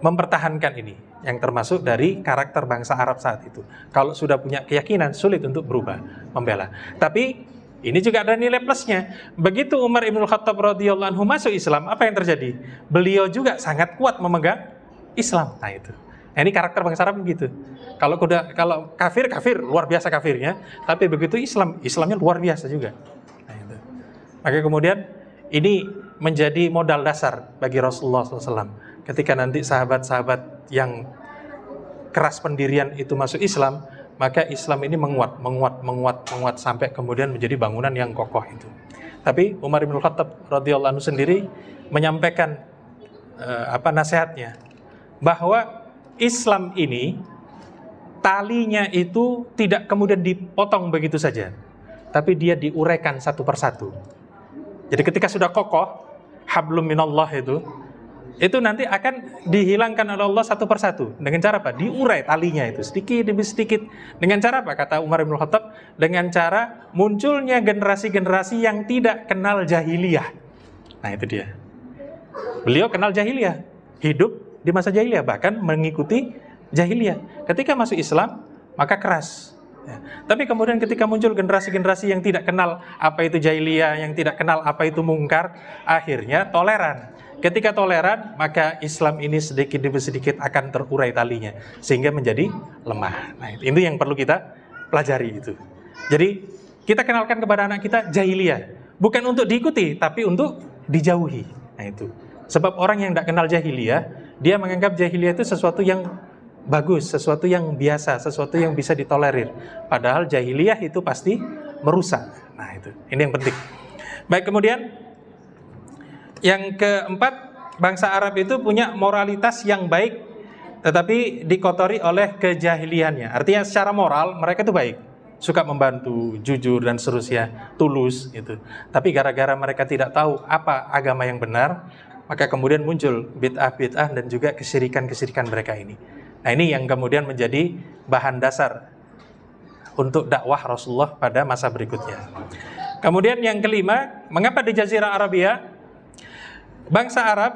mempertahankan ini, yang termasuk dari karakter bangsa Arab saat itu. Kalau sudah punya keyakinan, sulit untuk berubah, membela. Tapi ini juga ada nilai plusnya. Begitu Umar bin Khattab radhiyallahu anhu masuk Islam, apa yang terjadi? Beliau juga sangat kuat memegang Islam. Nah itu. Nah, ini karakter bangsa Arab begitu. Kalau kafir luar biasa kafirnya, tapi begitu Islamnya luar biasa juga. Nah, itu. Maka kemudian ini menjadi modal dasar bagi Rasulullah SAW. Ketika nanti sahabat-sahabat yang keras pendirian itu masuk Islam, maka Islam ini menguat sampai kemudian menjadi bangunan yang kokoh itu. Tapi Umar bin Khattab radhiyallahu anhu sendiri menyampaikan nasihatnya, bahwa Islam ini talinya itu tidak kemudian dipotong begitu saja, tapi dia diuraikan satu persatu. Jadi ketika sudah kokoh, hablum minallah itu nanti akan dihilangkan oleh Allah satu persatu. Dengan cara apa? Diurai talinya itu sedikit demi sedikit. Dengan cara apa? Kata Umar bin Khattab, dengan cara munculnya generasi-generasi yang tidak kenal jahiliyah. Nah itu dia. Beliau kenal jahiliyah, hidup di masa jahiliyah, bahkan mengikuti jahiliyah. Ketika masuk Islam, maka keras. Ya. Tapi kemudian ketika muncul generasi-generasi yang tidak kenal apa itu jahiliyah, yang tidak kenal apa itu mungkar, akhirnya toleran. Ketika toleran, maka Islam ini sedikit demi sedikit akan terurai talinya, sehingga menjadi lemah. Nah, itu yang perlu kita pelajari itu. Jadi kita kenalkan kepada anak kita jahiliyah, bukan untuk diikuti, tapi untuk dijauhi. Nah itu. Sebab orang yang tidak kenal jahiliyah, dia menganggap jahiliyah itu sesuatu yang bagus, sesuatu yang biasa, sesuatu yang bisa ditolerir. Padahal jahiliyah itu pasti merusak. Nah itu, ini yang penting. Baik, kemudian yang keempat, bangsa Arab itu punya moralitas yang baik, tetapi dikotori oleh kejahiliannya. Artinya secara moral mereka itu baik, suka membantu, jujur dan seterusnya, tulus gitu. Tapi gara-gara mereka tidak tahu apa agama yang benar, maka kemudian muncul bid'ah-bid'ah dan juga kesyirikan-kesyirikan mereka ini. Nah ini yang kemudian menjadi bahan dasar untuk dakwah Rasulullah pada masa berikutnya. Kemudian yang kelima, mengapa di Jazirah Arabia bangsa Arab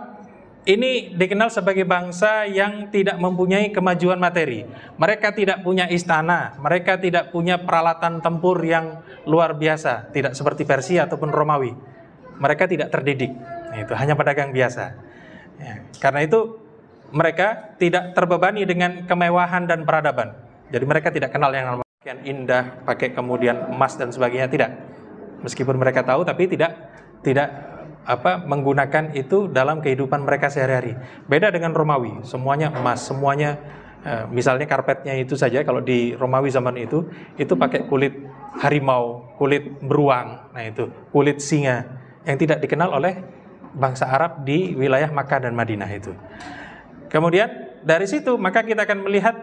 ini dikenal sebagai bangsa yang tidak mempunyai kemajuan materi. Mereka tidak punya istana, mereka tidak punya peralatan tempur yang luar biasa, tidak seperti Persia ataupun Romawi. Mereka tidak terdidik, itu hanya pedagang biasa. Ya, karena itu mereka tidak terbebani dengan kemewahan dan peradaban. Jadi mereka tidak kenal yang namanya yang indah, pakai kemudian emas dan sebagainya, tidak. Meskipun mereka tahu, tapi tidak menggunakan itu dalam kehidupan mereka sehari-hari. Beda dengan Romawi, semuanya emas, semuanya misalnya karpetnya itu saja kalau di Romawi zaman itu pakai kulit harimau, kulit beruang, nah itu kulit singa yang tidak dikenal oleh bangsa Arab di wilayah Makkah dan Madinah itu. Kemudian dari situ maka kita akan melihat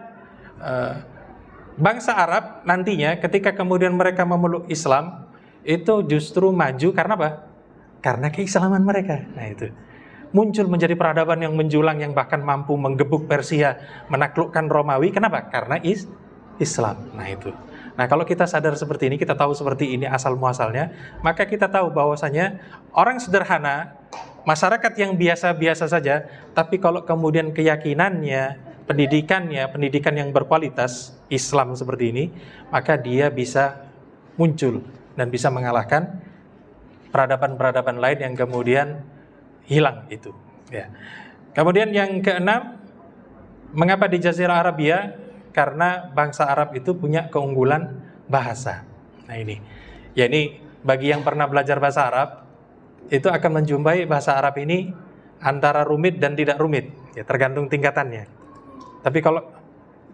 bangsa Arab nantinya ketika kemudian mereka memeluk Islam itu justru maju karena apa? Karena keislaman mereka. Nah itu muncul menjadi peradaban yang menjulang yang bahkan mampu menggebuk Persia, menaklukkan Romawi. Kenapa? Karena Islam. Nah itu. Nah kalau kita sadar seperti ini, kita tahu seperti ini asal muasalnya, maka kita tahu bahwasanya orang sederhana, masyarakat yang biasa-biasa saja, tapi kalau kemudian keyakinannya, pendidikan yang berkualitas Islam seperti ini, maka dia bisa muncul dan bisa mengalahkan peradaban-peradaban lain yang kemudian hilang itu. Ya. Kemudian yang keenam, mengapa di Jazirah Arabia? Karena bangsa Arab itu punya keunggulan bahasa. Nah ini, ya ini bagi yang pernah belajar bahasa Arab, itu akan menjumpai bahasa Arab ini antara rumit dan tidak rumit, ya tergantung tingkatannya. Tapi kalau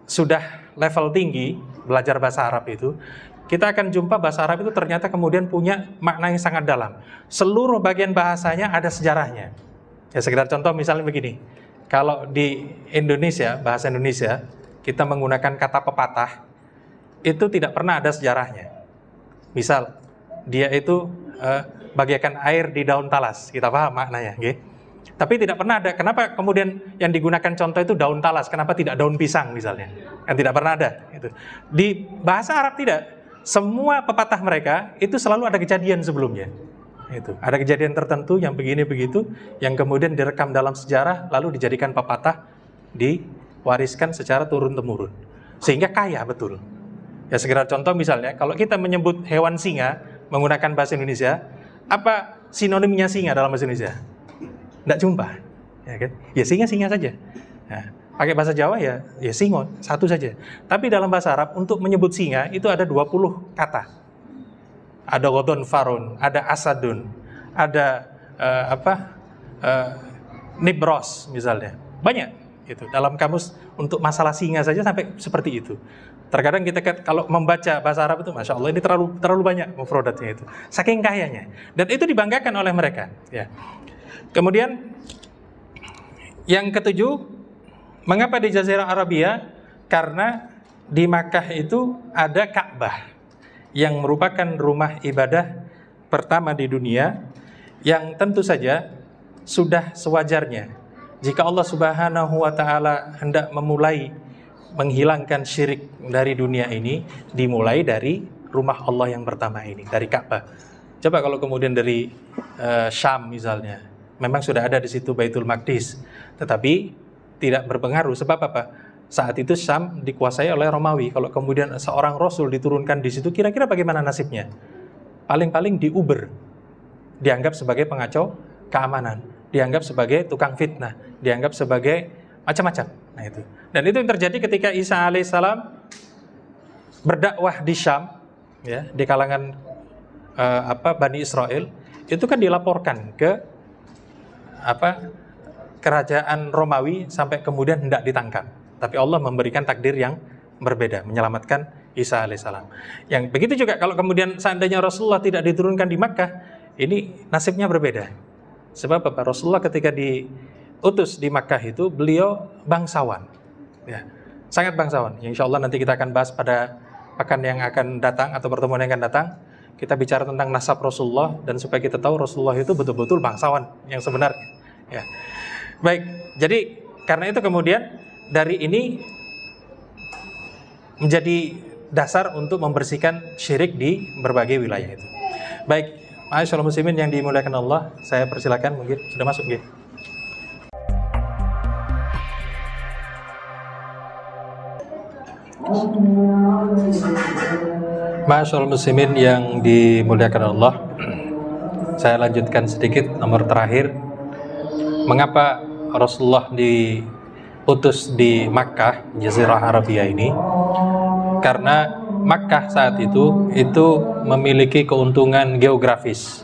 sudah level tinggi belajar bahasa Arab itu, kita akan jumpa bahasa Arab itu ternyata kemudian punya makna yang sangat dalam. Seluruh bagian bahasanya ada sejarahnya. Ya sekedar contoh misalnya begini, kalau di Indonesia, bahasa Indonesia, kita menggunakan kata pepatah, itu tidak pernah ada sejarahnya. Misal, dia itu bagaikan air di daun talas, kita paham maknanya, okay? Tapi tidak pernah ada. Kenapa kemudian yang digunakan contoh itu daun talas? Kenapa tidak daun pisang misalnya? Kan tidak pernah ada. Itu. Di bahasa Arab tidak. Semua pepatah mereka itu selalu ada kejadian sebelumnya. Itu. Ada kejadian tertentu yang begini begitu, yang kemudian direkam dalam sejarah, lalu dijadikan pepatah, diwariskan secara turun-temurun. Sehingga kaya betul. Ya sekedar contoh misalnya, kalau kita menyebut hewan singa menggunakan bahasa Indonesia, apa sinonimnya singa dalam bahasa Indonesia? Tidak jumpa, ya kan? Ya singa saja. Nah, pakai bahasa Jawa ya singo, satu saja. Tapi dalam bahasa Arab untuk menyebut singa itu ada 20 kata. Ada godon farun, ada asadun, ada nibros misalnya. Banyak itu dalam kamus untuk masalah singa saja sampai seperti itu. Terkadang kita kalau membaca bahasa Arab itu, masya Allah ini terlalu banyak mufrodatnya itu, saking kayanya. Dan itu dibanggakan oleh mereka. Ya. Kemudian yang ketujuh, mengapa di Jazirah Arabia? Karena di Makkah itu ada Ka'bah yang merupakan rumah ibadah pertama di dunia, yang tentu saja sudah sewajarnya jika Allah Subhanahu wa Ta'ala hendak memulai menghilangkan syirik dari dunia ini, dimulai dari rumah Allah yang pertama ini, dari Ka'bah. Coba kalau kemudian dari Syam misalnya, memang sudah ada di situ Baitul Maqdis, tetapi tidak berpengaruh. Sebab apa? Saat itu Syam dikuasai oleh Romawi. Kalau kemudian seorang Rasul diturunkan di situ, kira-kira bagaimana nasibnya? Paling-paling diuber, dianggap sebagai pengacau keamanan, dianggap sebagai tukang fitnah, dianggap sebagai macam-macam. Nah itu. Dan itu yang terjadi ketika Isa alaihissalam berdakwah di Syam, ya, di kalangan Bani Israel, itu kan dilaporkan ke kerajaan Romawi sampai kemudian hendak ditangkap. Tapi Allah memberikan takdir yang berbeda, menyelamatkan Isa alaihissalam. Yang begitu juga kalau kemudian seandainya Rasulullah tidak diturunkan di Makkah, ini nasibnya berbeda. Sebab apa? Rasulullah ketika diutus di Makkah itu beliau bangsawan, ya, sangat bangsawan. Insya Allah nanti kita akan bahas pada pekan yang akan datang atau pertemuan yang akan datang. Kita bicara tentang nasab Rasulullah dan supaya kita tahu Rasulullah itu betul-betul bangsawan yang sebenarnya. Ya. Baik, jadi karena itu kemudian dari ini menjadi dasar untuk membersihkan syirik di berbagai wilayah itu. Baik, ma'asyiral muslimin yang dimuliakan Allah, saya persilakan, mungkin sudah masuk nggih. Ma'asyiral muslimin yang dimuliakan Allah, saya lanjutkan sedikit nomor terakhir. Mengapa Rasulullah diutus di Makkah, Jazirah Arabia ini? Karena Makkah saat itu memiliki keuntungan geografis.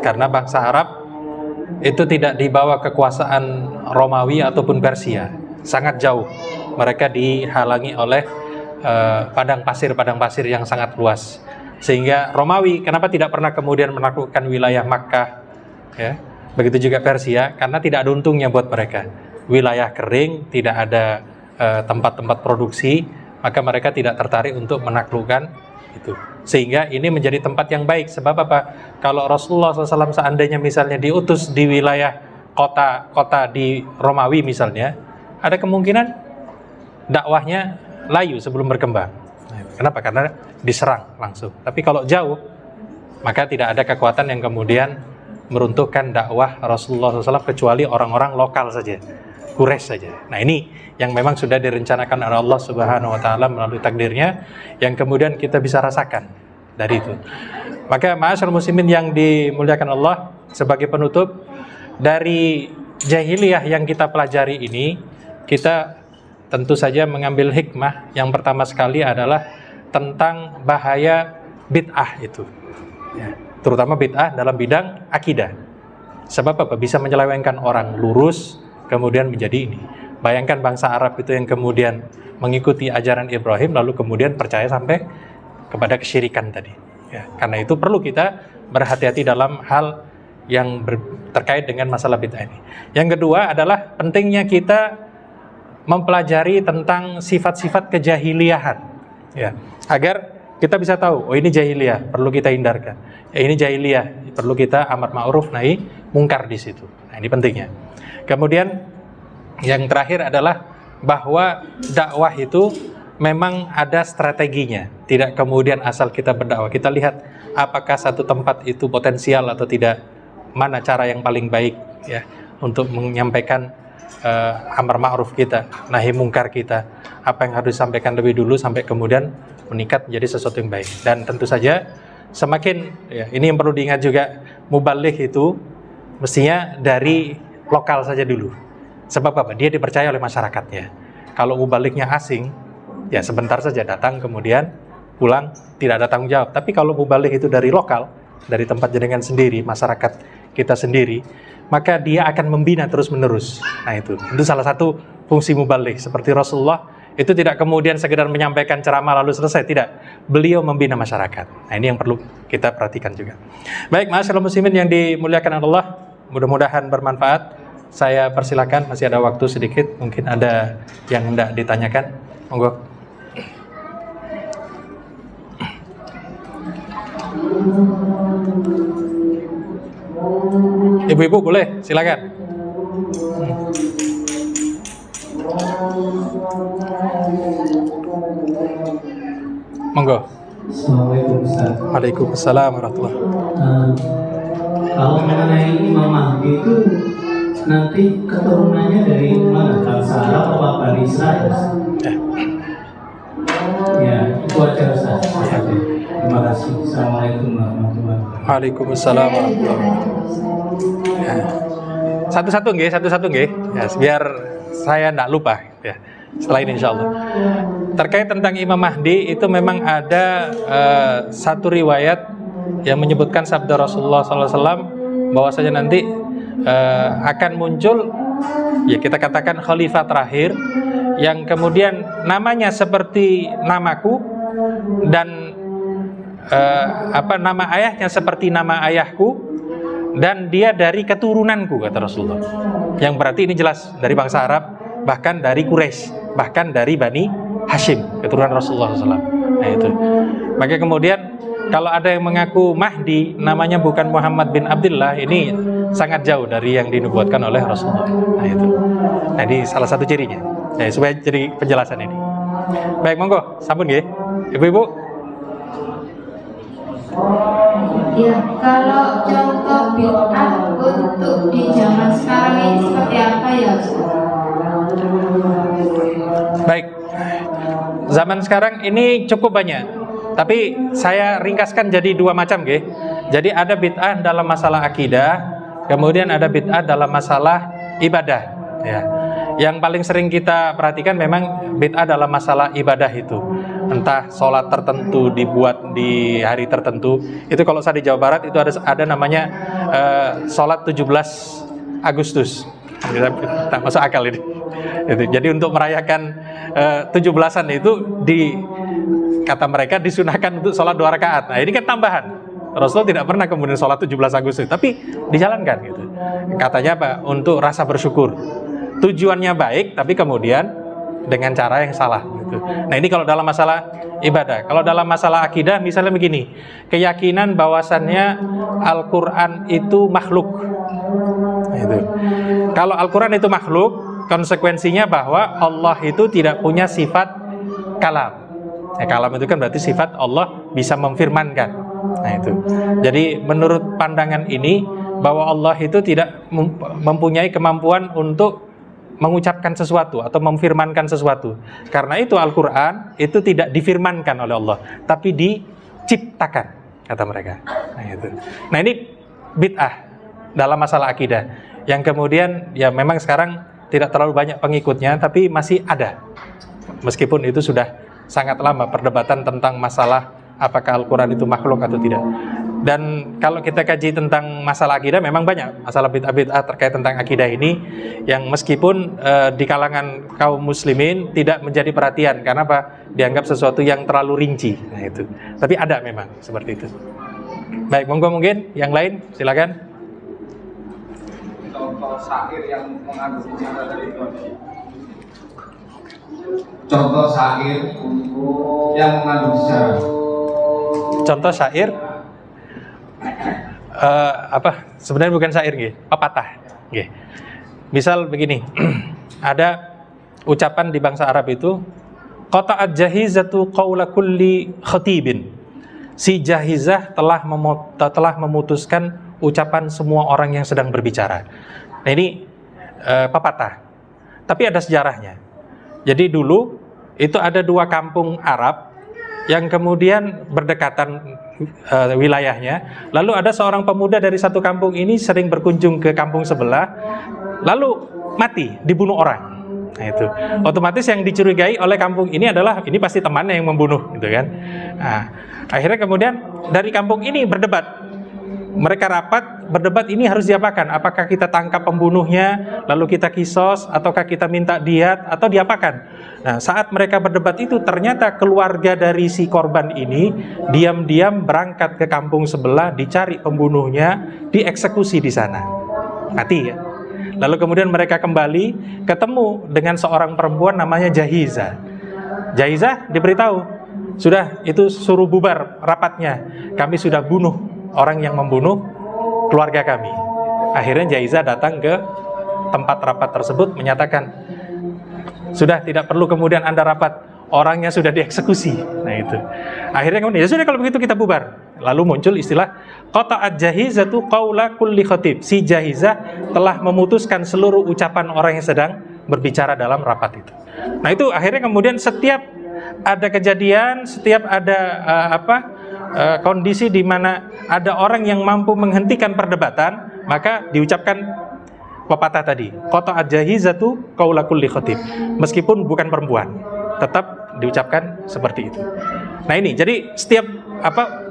Karena bangsa Arab itu tidak di bawah kekuasaan Romawi ataupun Persia, sangat jauh. Mereka dihalangi oleh padang pasir yang sangat luas. Sehingga Romawi kenapa tidak pernah kemudian menaklukkan wilayah Makkah, ya? Begitu juga Persia, karena tidak ada untungnya buat mereka. Wilayah kering, tidak ada tempat-tempat produksi, maka mereka tidak tertarik untuk menaklukkan itu. Sehingga ini menjadi tempat yang baik. Sebab apa? Kalau Rasulullah SAW seandainya misalnya diutus di wilayah kota di Romawi misalnya, ada kemungkinan dakwahnya layu sebelum berkembang. Kenapa? Karena diserang langsung. Tapi kalau jauh, maka tidak ada kekuatan yang kemudian meruntuhkan dakwah Rasulullah SAW kecuali orang-orang lokal saja, Quraisy saja. Nah, ini yang memang sudah direncanakan oleh Allah Subhanahu wa taala melalui takdirnya, yang kemudian kita bisa rasakan dari itu. Maka ma'asyiral muslimin yang dimuliakan Allah, sebagai penutup dari jahiliyah yang kita pelajari ini, kita tentu saja mengambil hikmah. Yang pertama sekali adalah tentang bahaya bid'ah itu, ya, terutama bid'ah dalam bidang akidah. Sebab apa? Bisa menyelewengkan orang lurus kemudian menjadi ini. Bayangkan bangsa Arab itu yang kemudian mengikuti ajaran Ibrahim lalu kemudian percaya sampai kepada kesyirikan tadi, ya. Karena itu perlu kita berhati-hati dalam hal yang terkait dengan masalah bid'ah ini. Yang kedua adalah pentingnya kita mempelajari tentang sifat-sifat kejahiliahan, ya, agar kita bisa tahu, oh ini jahiliyah, perlu kita hindarkan. Ini jahiliyah, perlu kita amar ma'ruf nahi mungkar di situ. Nah, ini pentingnya. Kemudian yang terakhir adalah bahwa dakwah itu memang ada strateginya. Tidak kemudian asal kita berdakwah. Kita lihat apakah satu tempat itu potensial atau tidak, mana cara yang paling baik, ya, untuk menyampaikan amar ma'ruf kita, nahi mungkar kita, apa yang harus disampaikan lebih dulu sampai kemudian meningkat menjadi sesuatu yang baik. Dan tentu saja semakin, ya, ini yang perlu diingat juga, mubaligh itu mestinya dari lokal saja dulu. Sebab apa? Dia dipercaya oleh masyarakatnya. Kalau mubalighnya asing, ya sebentar saja datang kemudian pulang, tidak ada tanggung jawab. Tapi kalau mubaligh itu dari lokal, dari tempat jenengan sendiri, masyarakat kita sendiri, maka dia akan membina terus-menerus. Nah, itu salah satu fungsi mubaligh. Seperti Rasulullah itu tidak kemudian sekedar menyampaikan ceramah lalu selesai, tidak. Beliau membina masyarakat. Nah, ini yang perlu kita perhatikan juga. Baik, ma'asyiral muslimin yang dimuliakan Allah, mudah-mudahan bermanfaat. Saya persilakan, masih ada waktu sedikit, mungkin ada yang hendak ditanyakan. Monggo. Ibu-ibu boleh, silakan. Monggo. Assalamualaikum Ustaz. Waalaikumsalam warahmatullahi wabarakatuh. Kalau mengenai Imam Mahdi itu nanti keturunannya dari mana? Bangsa Arab atau Bani Israel? Ya, itu aja Ustaz. Terima kasih. Assalamualaikum warahmatullahi wabarakatuh. Waalaikumsalam warahmatullahi wabarakatuh. Ya. Satu-satu nggih, ya, biar saya tidak lupa, ya. Setelah ini insya Allah. Terkait tentang Imam Mahdi itu memang ada satu riwayat yang menyebutkan sabda Rasulullah SAW bahwasanya nanti akan muncul, ya kita katakan khalifah terakhir yang kemudian namanya seperti namaku dan nama ayahnya seperti nama ayahku dan dia dari keturunanku, kata Rasulullah. Yang berarti ini jelas dari bangsa Arab, bahkan dari Quraisy, bahkan dari Bani Hashim, keturunan Rasulullah SAW. Nah, itu. Maka kemudian kalau ada yang mengaku Mahdi namanya bukan Muhammad bin Abdullah, ini sangat jauh dari yang dinubuatkan oleh Rasulullah. Nah, itu. Nah, ini salah satu cirinya. Ya, supaya jadi penjelasan ini. Baik, monggo, sampun nggih. Ibu-ibu. Ya, kalau contoh bid'ah untuk di zaman sekarang ini seperti apa ya, Ustaz? Baik. Zaman sekarang ini cukup banyak. Tapi saya ringkaskan jadi dua macam, nggih. Jadi ada bid'ah dalam masalah akidah, kemudian ada bid'ah dalam masalah ibadah, ya. Yang paling sering kita perhatikan memang bid'ah dalam masalah ibadah itu. entah sholat tertentu dibuat di hari tertentu. Itu kalau saya di Jawa Barat itu ada namanya sholat 17 Agustus. Tak masuk akal ini. Itu. Jadi untuk merayakan 17-an itu kata mereka disunahkan untuk sholat 2 rakaat. Nah ini kan tambahan. Rasulullah tidak pernah kemudian sholat 17 Agustus, tapi dijalankan gitu. Katanya apa? Untuk rasa bersyukur. Tujuannya baik, tapi kemudian dengan cara yang salah gitu. Nah ini kalau dalam masalah ibadah. Kalau dalam masalah akidah misalnya begini, keyakinan bahwasannya Al-Quran itu makhluk. Itu. Kalau Al-Quran itu makhluk, konsekuensinya bahwa Allah itu tidak punya sifat kalam. Kalam itu kan berarti sifat Allah bisa memfirmankan. Nah itu. Jadi menurut pandangan ini bahwa Allah itu tidak mempunyai kemampuan untuk mengucapkan sesuatu atau memfirmankan sesuatu. Karena itu Al-Quran itu tidak difirmankan oleh Allah, tapi diciptakan, kata mereka. Nah ini bid'ah dalam masalah akidah, yang kemudian ya memang sekarang tidak terlalu banyak pengikutnya, tapi masih ada. Meskipun itu sudah sangat lama perdebatan tentang masalah apakah Al-Quran itu makhluk atau tidak. Dan kalau kita kaji tentang masalah akidah, memang banyak masalah bid'ah terkait tentang akidah ini yang meskipun di kalangan kaum muslimin tidak menjadi perhatian, karena apa? Dianggap sesuatu yang terlalu rinci. Nah itu. Tapi ada memang seperti itu. Baik, monggo mungkin yang lain silakan. Contoh syair yang mengandung sejarah dari itu. Contoh syair yang mengandung sejarah. Contoh syair sebenarnya bukan syair nggih, pepatah nggih. Misal begini, ada ucapan di bangsa Arab itu, qata'at jahizatu qaula kulli khatibin. Si jahizah telah memutuskan ucapan semua orang yang sedang berbicara. Nah ini pepatah. Tapi ada sejarahnya. Jadi dulu itu ada 2 kampung Arab yang kemudian berdekatan wilayahnya. Lalu ada seorang pemuda dari satu kampung ini sering berkunjung ke kampung sebelah, lalu mati, dibunuh orang. Nah itu otomatis yang dicurigai oleh kampung ini adalah ini pasti temannya yang membunuh, gitu kan. Nah, akhirnya kemudian dari kampung ini berdebat. Mereka rapat berdebat, ini harus diapakan? Apakah kita tangkap pembunuhnya lalu kita kisos, ataukah kita minta diat, atau diapakan? Nah, saat mereka berdebat itu ternyata keluarga dari si korban ini diam-diam berangkat ke kampung sebelah, dicari pembunuhnya, dieksekusi di sana. Mati ya. Lalu kemudian mereka kembali ketemu dengan seorang perempuan namanya Jahizah. Jahizah diberitahu, sudah itu suruh bubar rapatnya. Kami sudah bunuh orang yang membunuh keluarga kami. Akhirnya Jahizah datang ke tempat rapat tersebut menyatakan, sudah tidak perlu kemudian Anda rapat, orangnya sudah dieksekusi. Nah itu. Akhirnya kemudian, ya sudah kalau begitu kita bubar. Lalu muncul istilah qata'at jahizatu qaula kulli khatib. Si Jahizah telah memutuskan seluruh ucapan orang yang sedang berbicara dalam rapat itu. Nah itu akhirnya kemudian setiap ada kejadian, setiap ada kondisi di mana ada orang yang mampu menghentikan perdebatan, maka diucapkan pepatah tadi, qata'at jahizatu qaula kulli khatib. Meskipun bukan perempuan, tetap diucapkan seperti itu. Nah ini, jadi setiap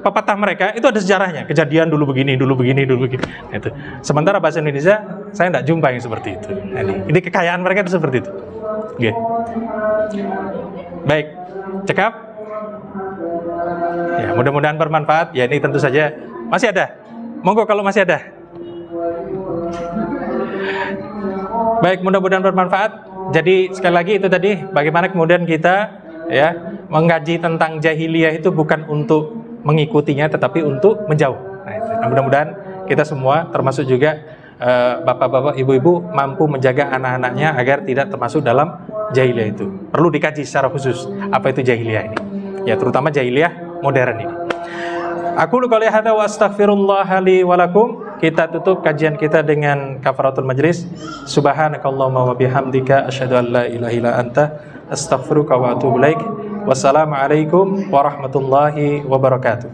pepatah mereka itu ada sejarahnya, kejadian dulu begini, dulu begini, dulu begini. Nah, itu. Sementara bahasa Indonesia saya tidak jumpa yang seperti itu. Nah, ini kekayaan mereka itu seperti itu. Okay. Baik, cekap. Ya, mudah-mudahan bermanfaat. Ya, ini tentu saja masih ada. Monggo kalau masih ada. Baik, mudah-mudahan bermanfaat. Jadi sekali lagi itu tadi bagaimana kemudian kita ya mengkaji tentang jahiliyah itu bukan untuk mengikutinya tetapi untuk menjauh. Nah, mudah-mudahan kita semua termasuk juga bapak-bapak, ibu-ibu mampu menjaga anak-anaknya agar tidak termasuk dalam jahiliyah itu. Perlu dikaji secara khusus apa itu jahiliyah ini. Ya, terutama jahiliyah modern ini. Aku qouli hadza wa astaghfirullah li wa lakum. Kita tutup kajian kita dengan kafaratul majlis. Subhanakallahumma wa bihamdika asyhadu an la ilaha illa anta astaghfiruka wa atubu ilaik. Wassalamualaikum warahmatullahi wabarakatuh.